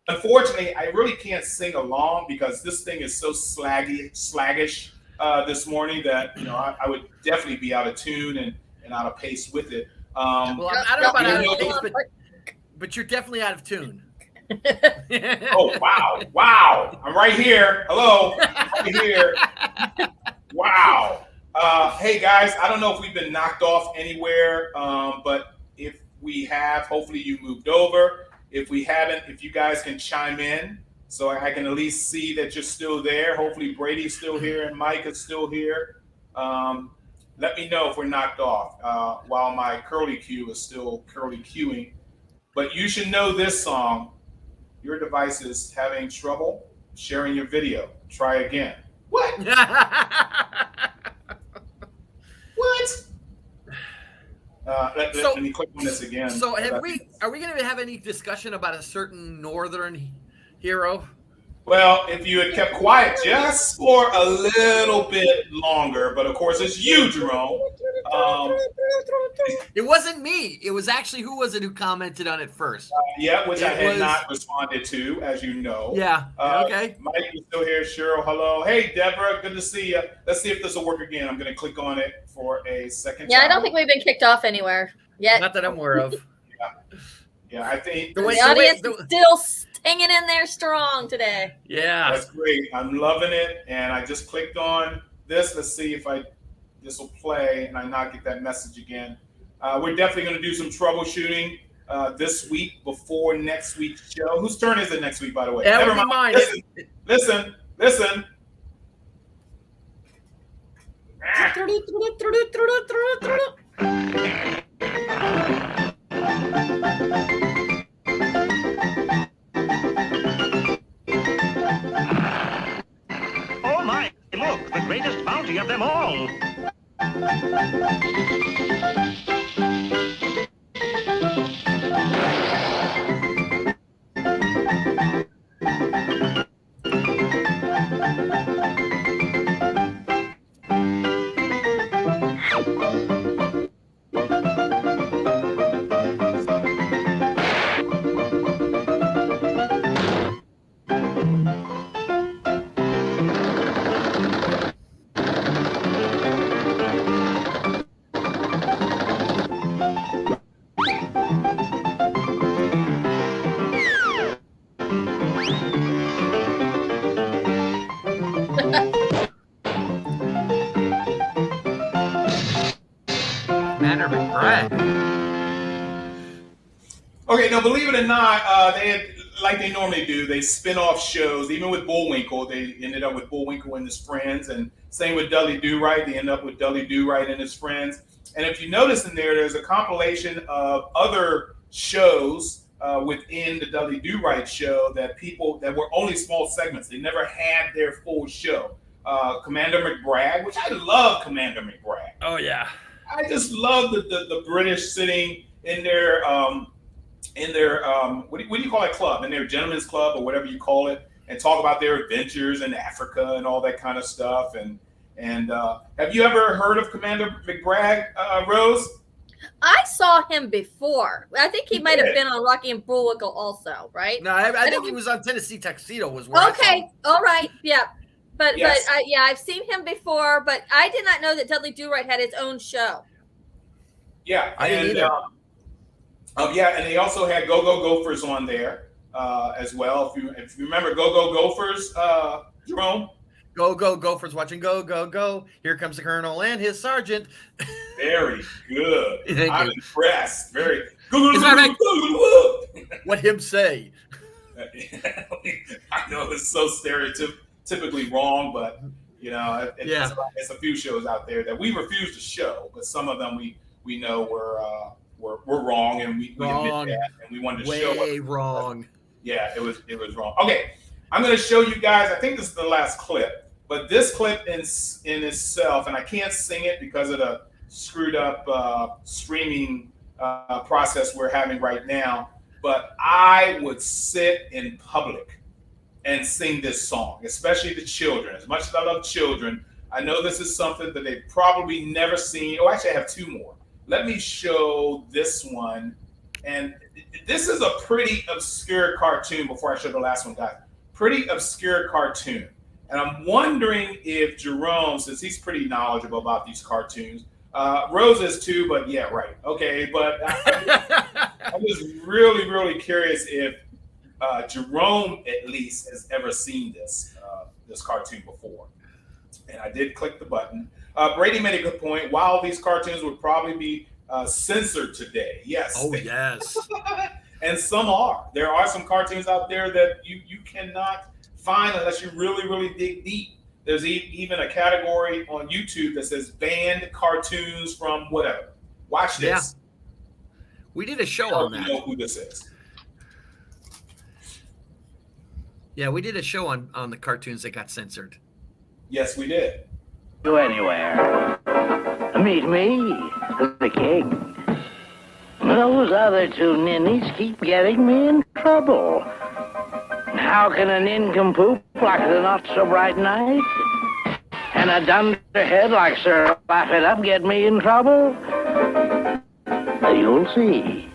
Unfortunately, I really can't sing along because this thing is so slaggish this morning that I would definitely be out of tune and out of pace with it. Well, I don't know about out of pace, but you're definitely out of tune. Oh, wow. I'm right here. Hello. I'm right here. Wow. Hey, guys, I don't know if we've been knocked off anywhere, but if we have, hopefully you moved over. If we haven't, if you guys can chime in so I can at least see that you're still there. Hopefully Brady's still here and Mike is still here. Let me know if we're knocked off while my curly cue is still curly cueing. But you should know this song. Your device is having trouble sharing your video. Try again. What? What? Let me click on this again. So are we going to have any discussion about a certain northern hero? Well, if you had kept quiet just for a little bit longer, but of course it's you, Jerome. It wasn't me. It was actually, who was it who commented on it first? Which I had not responded to, as you know. Yeah. Okay. Mike, you still here? Cheryl, hello. Hey, Deborah, good to see you. Let's see if this will work again. I'm going to click on it for a second. Yeah, I don't think we've been kicked off anywhere yet. Not that I'm aware of. Yeah, I think the audience is still hanging in there strong today. Yeah, that's great. I'm loving it, and I just clicked on this. Let's see if this will play, and I not get that message again. We're definitely going to do some troubleshooting this week before next week's show. Whose turn is it next week, by the way? Yeah, never mind. Listen. Oh my, look, the greatest bounty of them all. Okay, no, believe it or not, they had, like they normally do, they spin off shows. Even with Bullwinkle, they ended up with Bullwinkle and his friends, and same with Dudley Do-Right, they end up with Dudley Do-Right and his friends. And if you notice in there's a compilation of other shows within the Dudley Do-Right show that were only small segments. They never had their full show. Commander McBragg, which I love Commander McBragg. Oh yeah. I just love the British sitting in their what do you call that club? In their gentleman's club or whatever you call it, and talk about their adventures in Africa and all that kind of stuff. And have you ever heard of Commander McBragg, Rose? I saw him before. I think he might have been on Rocky and Bullwinkle also, right? No, I think he was on Tennessee Tuxedo. Was where okay. All right. Yeah. But Yes. I've seen him before, but I did not know that Dudley Do-Right had his own show. Yeah, I didn't either. And they also had Go-Go Gophers on there as well. If you remember Go-Go Gophers, Jerome. Go Gophers watching Go Go Go. Here comes the Colonel and his sergeant. Very good. Thank I'm you. impressed. Very As a matter of fact, what him say? I know it's so stereotypically wrong, but it's a few shows out there that we refuse to show, but some of them we know were wrong, and we admit that, and we wanted to show way wrong. Yeah, it was wrong. Okay, I'm going to show you guys. I think this is the last clip, but this clip in itself, and I can't sing it because of the screwed up streaming process we're having right now. But I would sit in public and sing this song, especially the children. As much as I love children, I know this is something that they've probably never seen. Oh, actually, I have two more. Let me show this one. And this is a pretty obscure cartoon before I show the last one, guys. Pretty obscure cartoon. And I'm wondering if Jerome, since he's pretty knowledgeable about these cartoons, Rose is too, but yeah, right. Okay, but I'm just really, really curious if Jerome at least has ever seen this cartoon before. And I did click the button. Brady made a good point. While these cartoons would probably be censored today, yes. Oh yes. And some are. There are some cartoons out there that you cannot find unless you really, really dig deep. There's even a category on YouTube that says banned cartoons from whatever. Watch this. Yeah. We did a show on that. You know who this is. Yeah, we did a show on the cartoons that got censored. Yes, we did. Go anywhere. Meet me, the king. Those other two ninnies keep getting me in trouble. How can a nincompoop like the not-so-bright knight and a dunderhead like Sir Laugh-It-Up get me in trouble? You'll see.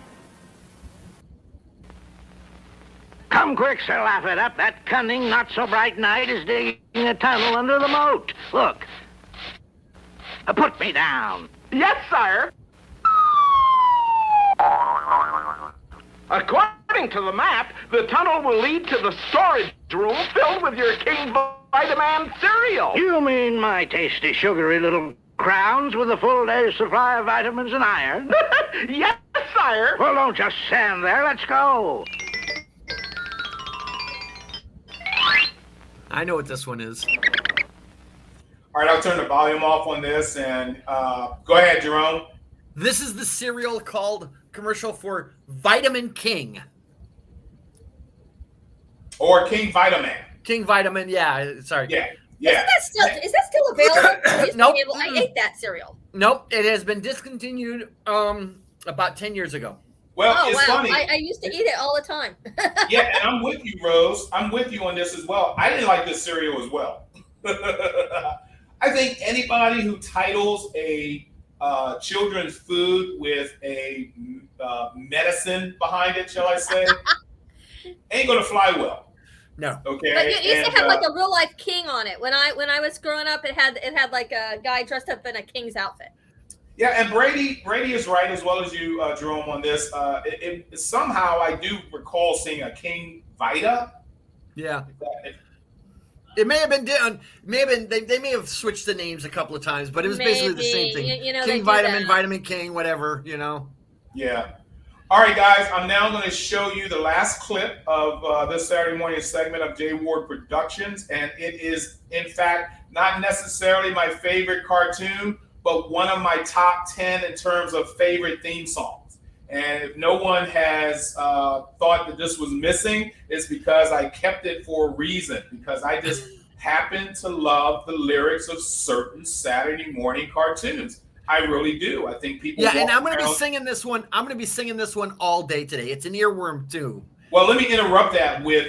Come quick, Sir Laugh-It-Up. That cunning, not-so-bright knight is digging a tunnel under the moat. Look. Put me down. Yes, sire. According to the map, the tunnel will lead to the storage room filled with your King Vitaman cereal. You mean my tasty, sugary little crowns with a full day's supply of vitamins and iron? Yes, sire. Well, don't just stand there. Let's go. I know what this one is. All right, I'll turn the volume off on this, and go ahead, Jerome. This is the cereal called commercial for Vitamin King. Or King Vitaman. King Vitamin, yeah. Sorry. Yeah. Is that still available? Nope. I ate that cereal. Nope. It has been discontinued about 10 years ago. Well, it's wow. funny. I used to eat it all the time. Yeah, and I'm with you, Rose. I'm with you on this as well. I didn't like this cereal as well. I think anybody who titles a children's food with a medicine behind it, shall I say, ain't gonna fly well. No. Okay. But it used to have like a real life king on it. When I was growing up, it had like a guy dressed up in a king's outfit. Yeah, and Brady is right as well as you, Jerome, on this. Somehow I do recall seeing a King Vita. Yeah. It may have been done. They may have switched the names a couple of times, but it was basically the same thing. You know, King Vitamin, Vitamin King, whatever. You know. Yeah. All right, guys, I'm now going to show you the last clip of this Saturday morning segment of J. Ward Productions, and it is, in fact, not necessarily my favorite cartoon, but one of my top 10 in terms of favorite theme songs. And if no one has thought that this was missing, it's because I kept it for a reason, because I just happen to love the lyrics of certain Saturday morning cartoons. I really do. I think people. Yeah, and I'm going to be singing this one. I'm going to be singing this one all day today. It's an earworm too. Well, let me interrupt that with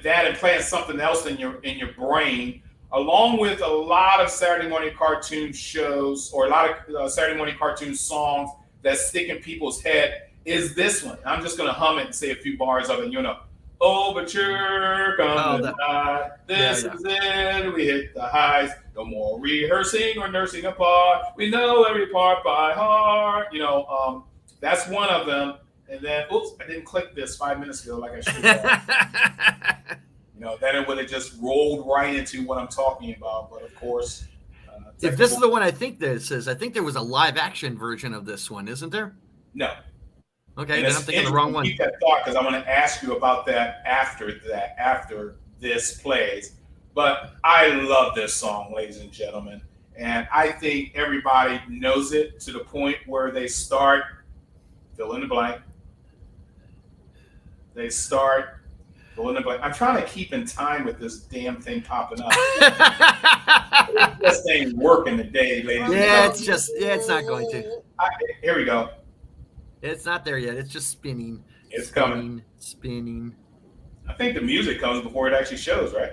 that and playing something else in your brain, along with a lot of Saturday morning cartoon shows or a lot of Saturday morning cartoon songs that stick in people's head. Is this one? I'm just going to hum it and say a few bars of it. You know, overture, come tonight. This is it. We hit the highs. No more rehearsing or nursing apart. We know every part by heart. You know, that's one of them. And then, oops, I didn't click this 5 minutes ago like I should have. You know, then it would have just rolled right into what I'm talking about. But of course, if this is the one I think this is, I think there was a live action version of this one, isn't there? No. Okay, then I'm thinking the wrong one. Keep that thought because I want to ask you about that after this plays. But I love this song, ladies and gentlemen. And I think everybody knows it to the point where they start, fill in the blank. They start, fill in the blank. I'm trying to keep in time with this damn thing popping up. This ain't working today, ladies and gentlemen. It's not going to. Here we go. It's not there yet. It's just spinning. It's coming. Spinning. I think the music comes before it actually shows, right?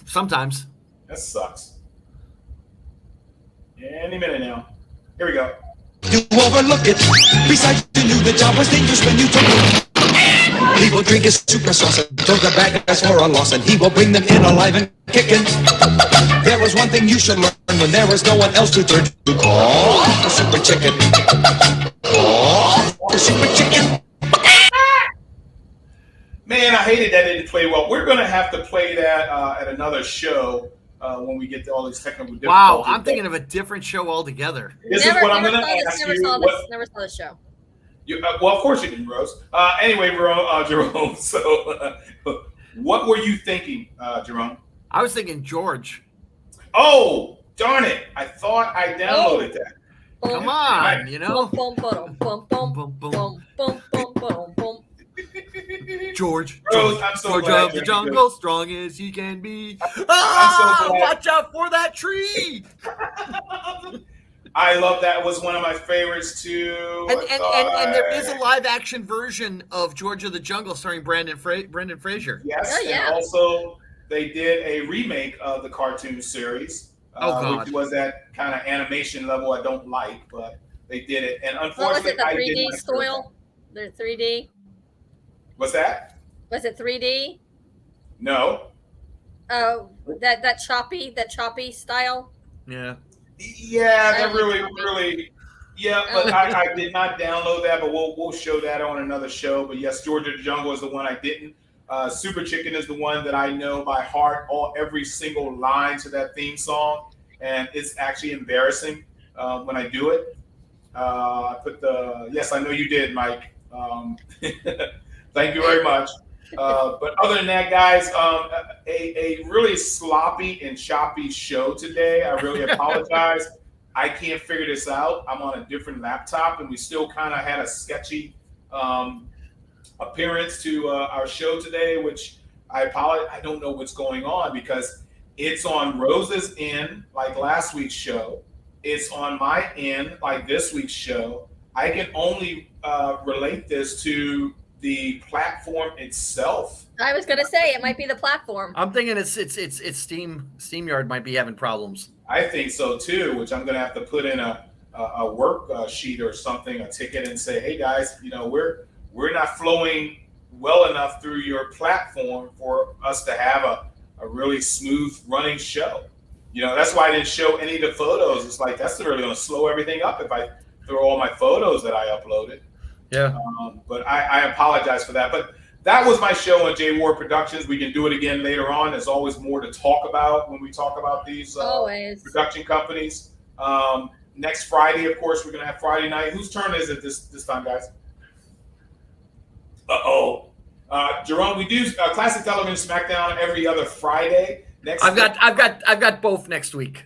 Sometimes. That sucks. Any minute now. Here we go. You overlook it. Besides, you knew the job was dangerous when you took it. He will drink his super sauce and throw the bad guys for a loss, and he will bring them in alive and kicking. There was one thing you should learn when there was no one else to turn to. Call the super chicken. Call the super chicken. Man, I hated that it didn't play well. We're going to have to play that at another show when we get to all these technical difficulties. Wow, I'm thinking of a different show altogether. This is what I'm going to ask you. Never saw this show. Well, of course you didn't, Rose. Anyway, Jerome, so what were you thinking, Jerome? I was thinking George. Oh, darn it. I thought I downloaded that. Come on, you know. George, Rose, I'm so George glad of the you're jungle, strong as he can be. I'm so glad. Watch out for that tree. I love that. It was one of my favorites too. And there is a live action version of George of the Jungle starring Brendan Fraser. Yes, and also they did a remake of the cartoon series, which was that kind of animation level I don't like, but they did it. And unfortunately, what was it, the 3D style? The 3D? What's that? Was it 3D? No. Oh, that choppy style? Yeah. Yeah, that really, yeah. But I did not download that, but we'll show that on another show. But yes, George of the Jungle is the one I didn't. Super Chicken is the one that I know by heart, every single line to that theme song, and it's actually embarrassing when I do it. I put yes, I know you did, Mike. Thank you very much. But other than that, guys, a really sloppy and choppy show today. I really apologize. I can't figure this out. I'm on a different laptop, and we still kind of had a sketchy appearance to our show today, which I apologize. I don't know what's going on because it's on Rose's end, like last week's show. It's on my end, like this week's show. I can only relate this to the platform itself. I was gonna say it might be the platform. I'm thinking it's SteamYard might be having problems. I think so too, which I'm gonna have to put in a work sheet or something, a ticket, and say, hey guys, we're not flowing well enough through your platform for us to have a really smooth running show. That's why I didn't show any of the photos. It's like that's really gonna slow everything up if I throw all my photos that I uploaded. Yeah. But I apologize for that. But that was my show on J. Ward Productions. We can do it again later on. There's always more to talk about when we talk about these production companies. Next Friday, of course, we're going to have Friday night. Whose turn is it this time, guys? Jerome, we do Classic Television SmackDown every other Friday. I've got both next week.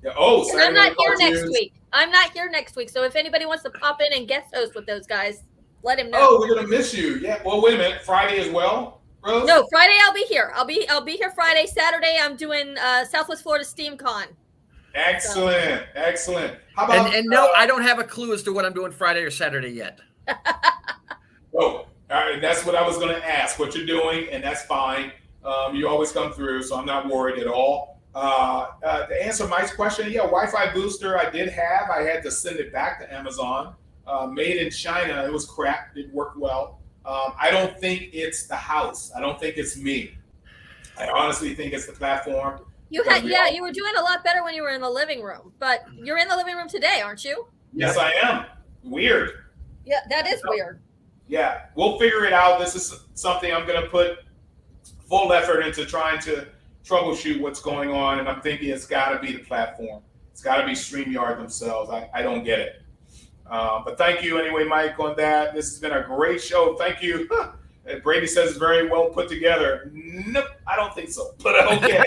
Yeah, oh, I'm not here next week. I'm not here next week. So if anybody wants to pop in and guest host with those guys, let him know. Oh, we're gonna miss you. Yeah. Well, wait a minute. Friday as well, Rose? No, Friday I'll be here. I'll be here Friday. Saturday I'm doing Southwest Florida SteamCon. Excellent, excellent. How about and no, I don't have a clue as to what I'm doing Friday or Saturday yet. Oh, all right. That's what I was going to ask. What you're doing, and that's fine. You always come through, so I'm not worried at all. To answer Mike's question, yeah, Wi-Fi booster I did have. I had to send it back to Amazon. Made in China. It was crap. Didn't work well. I don't think it's the house. I don't think it's me. I honestly think it's the platform. You were doing a lot better when you were in the living room, but you're in the living room today, aren't you? Yes, I am. Weird. Yeah, that is weird. Yeah, we'll figure it out. This is something I'm going to put full effort into trying to troubleshoot what's going on, and I'm thinking it's got to be the platform. It's got to be StreamYard themselves. I don't get it. But thank you anyway, Mike, on that. This has been a great show. Thank you. Brady says it's very well put together. Nope, I don't think so, but okay.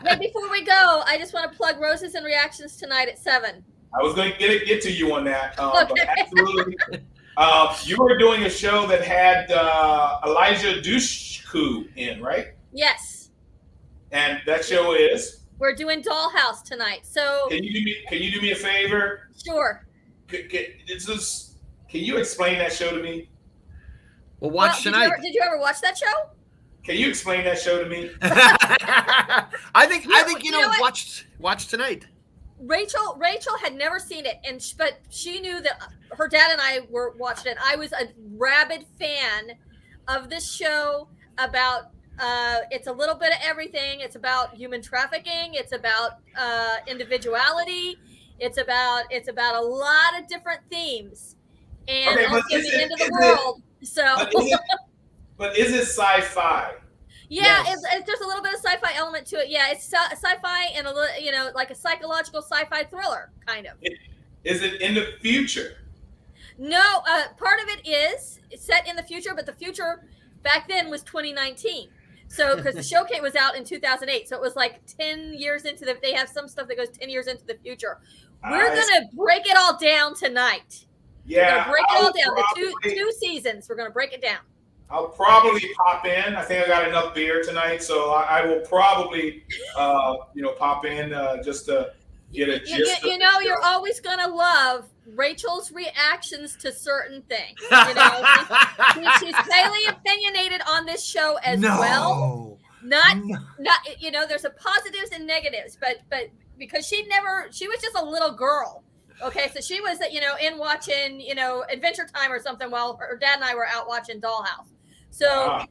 Hey, before we go, I just want to plug Roses and Reactions tonight at 7. I was going to get to you on that. Okay. But absolutely. You were doing a show that had Elijah Dushku in, right? Yes. And that show is? We're doing Dollhouse tonight. So Can you do me a favor? Sure. Can you explain that show to me? We'll watch tonight. Did you ever watch that show? Can you explain that show to me? I think watch tonight. Rachel had never seen it, but she knew that her dad and I were watching it. I was a rabid fan of this show about it's a little bit of everything. It's about human trafficking. It's about individuality. It's about a lot of different themes, and okay, also the end of the world. But is it sci-fi? Yeah, yes. There's a little bit of sci-fi element to it. Yeah, it's sci-fi and a little, like a psychological sci-fi thriller kind of. Is it in the future? No, part of it is set in the future, but the future back then was 2019. So because the showcase was out in 2008, so it was like 10 years into they have some stuff that goes 10 years into the future. We're gonna break it all down tonight. Yeah, break it all down. The two seasons. We're gonna break it down. I'll probably pop in. I think I got enough beer tonight, so I will probably, pop in just to get a gist. You're always gonna love Rachel's reactions to certain things. She's highly opinionated on this show as well. Not. There's a positives and negatives, but because she was just a little girl. Okay, so she was, in watching, Adventure Time or something while her dad and I were out watching Dollhouse. So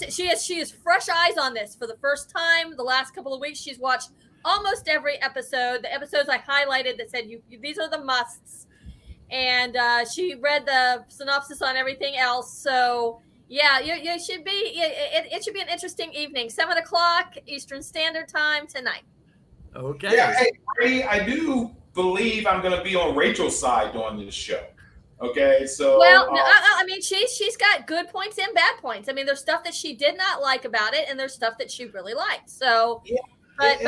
she has fresh eyes on this for the first time. The last couple of weeks, she's watched almost every episode. The episodes I highlighted that said these are the musts, and she read the synopsis on everything else. So yeah, you should be. It should be an interesting evening. 7:00 Eastern Standard Time tonight. Okay. Yeah. Hey, Brady, I do believe I'm going to be on Rachel's side on this show. Okay, so I mean, she's got good points and bad points. I mean, there's stuff that she did not like about it, and there's stuff that she really liked. So, yeah, but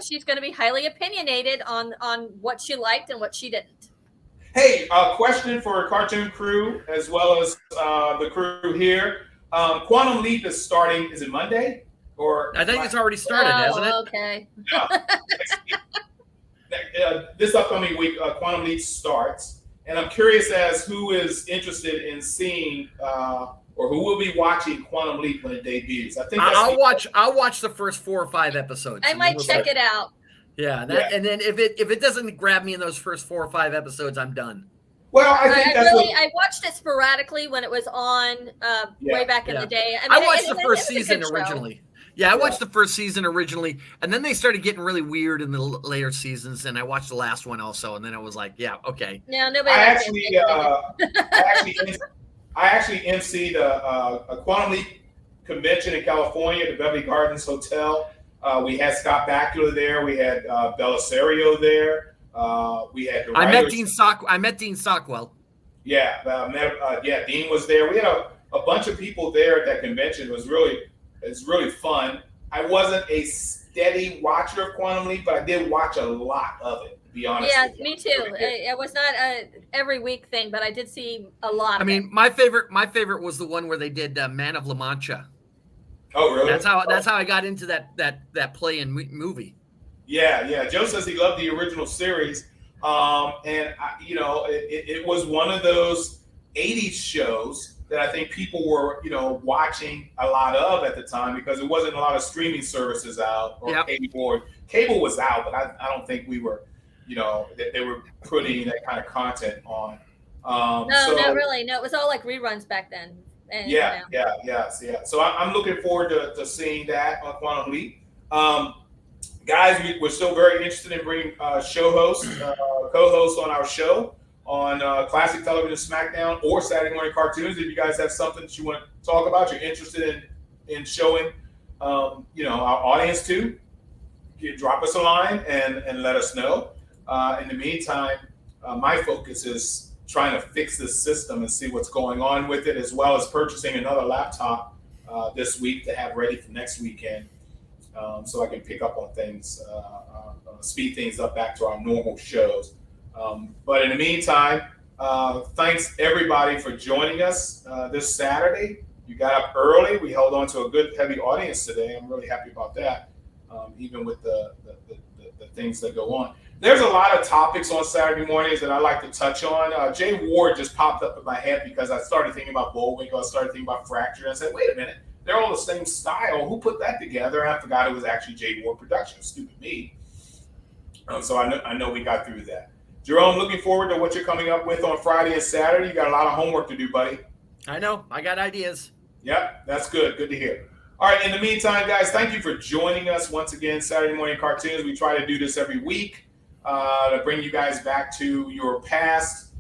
she's going to be highly opinionated on what she liked and what she didn't. Hey, a question for Cartoon Crew as well as the crew here. Quantum Leap is starting. Is it Monday or? I think it's already started, hasn't it? Okay. This upcoming week, Quantum Leap starts. And I'm curious as who is interested in seeing or who will be watching Quantum Leap when it debuts. I think I'll watch the first 4 or 5 episodes. I might check it out. Yeah, and then if it doesn't grab me in those first 4 or 5 episodes, I'm done. Well, I watched it sporadically when it was on way back in the day. I watched the first season originally. Yeah, I watched the first season originally, and then they started getting really weird in the later seasons, and I watched the last one also, and then I was like, yeah, okay. No, nobody. I actually emceed a Quantum Leap convention in California, the Beverly Gardens Hotel. We had Scott Bakula there. We had Belisario there. We had. I met Dean Stockwell. Yeah, Dean was there. We had a bunch of people there at that convention. It's really fun. I wasn't a steady watcher of Quantum Leap, but I did watch a lot of it, to be honest. Yeah, me too. It was not a every week thing, but I did see a lot. I mean, my favorite was the one where they did Man of La Mancha. Oh, really? That's how I got into that play and movie. Yeah. Joe says he loved the original series, and it was one of those '80s shows that I think people were, watching a lot of at the time because there wasn't a lot of streaming services out or cable. Cable was out, but I don't think we were, that they were putting that kind of content on. No, not really. No, it was all like reruns back then. And, yeah. So I'm looking forward to seeing that on Quantum Leap. Guys, we're still very interested in bringing co-hosts on our show on Classic Television SmackDown or Saturday Morning Cartoons. If you guys have something that you want to talk about, you're interested in showing, our audience to, drop us a line and let us know. In the meantime, my focus is trying to fix this system and see what's going on with it, as well as purchasing another laptop this week to have ready for next weekend, so I can pick up on things, speed things up back to our normal shows. But in the meantime, thanks everybody for joining us this Saturday. You got up early. We held on to a good, heavy audience today. I'm really happy about that, even with the things that go on. There's a lot of topics on Saturday mornings that I like to touch on. Jay Ward just popped up in my head because I started thinking about Bullwinkle. I started thinking about Fracture. And I said, wait a minute. They're all the same style. Who put that together? And I forgot it was actually Jay Ward Productions. Stupid me. So I know we got through that. Jerome, looking forward to what you're coming up with on Friday and Saturday. You got a lot of homework to do, buddy. I know. I got ideas. Yep, that's good. Good to hear. All right, in the meantime, guys, thank you for joining us once again, Saturday Morning Cartoons. We try to do this every week to bring you guys back to your past.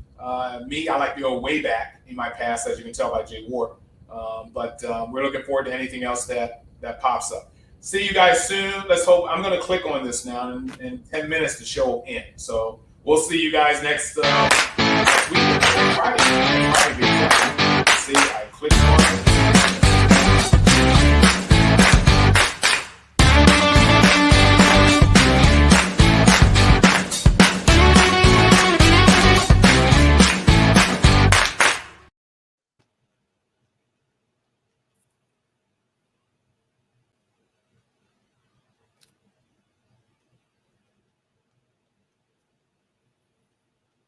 Me, I like to go way back in my past, as you can tell by Jay Ward. But we're looking forward to anything else that pops up. See you guys soon. Let's hope. I'm going to click on this now, and in 10 minutes the show will end. So we'll see you guys next week. Friday. See, I clicked.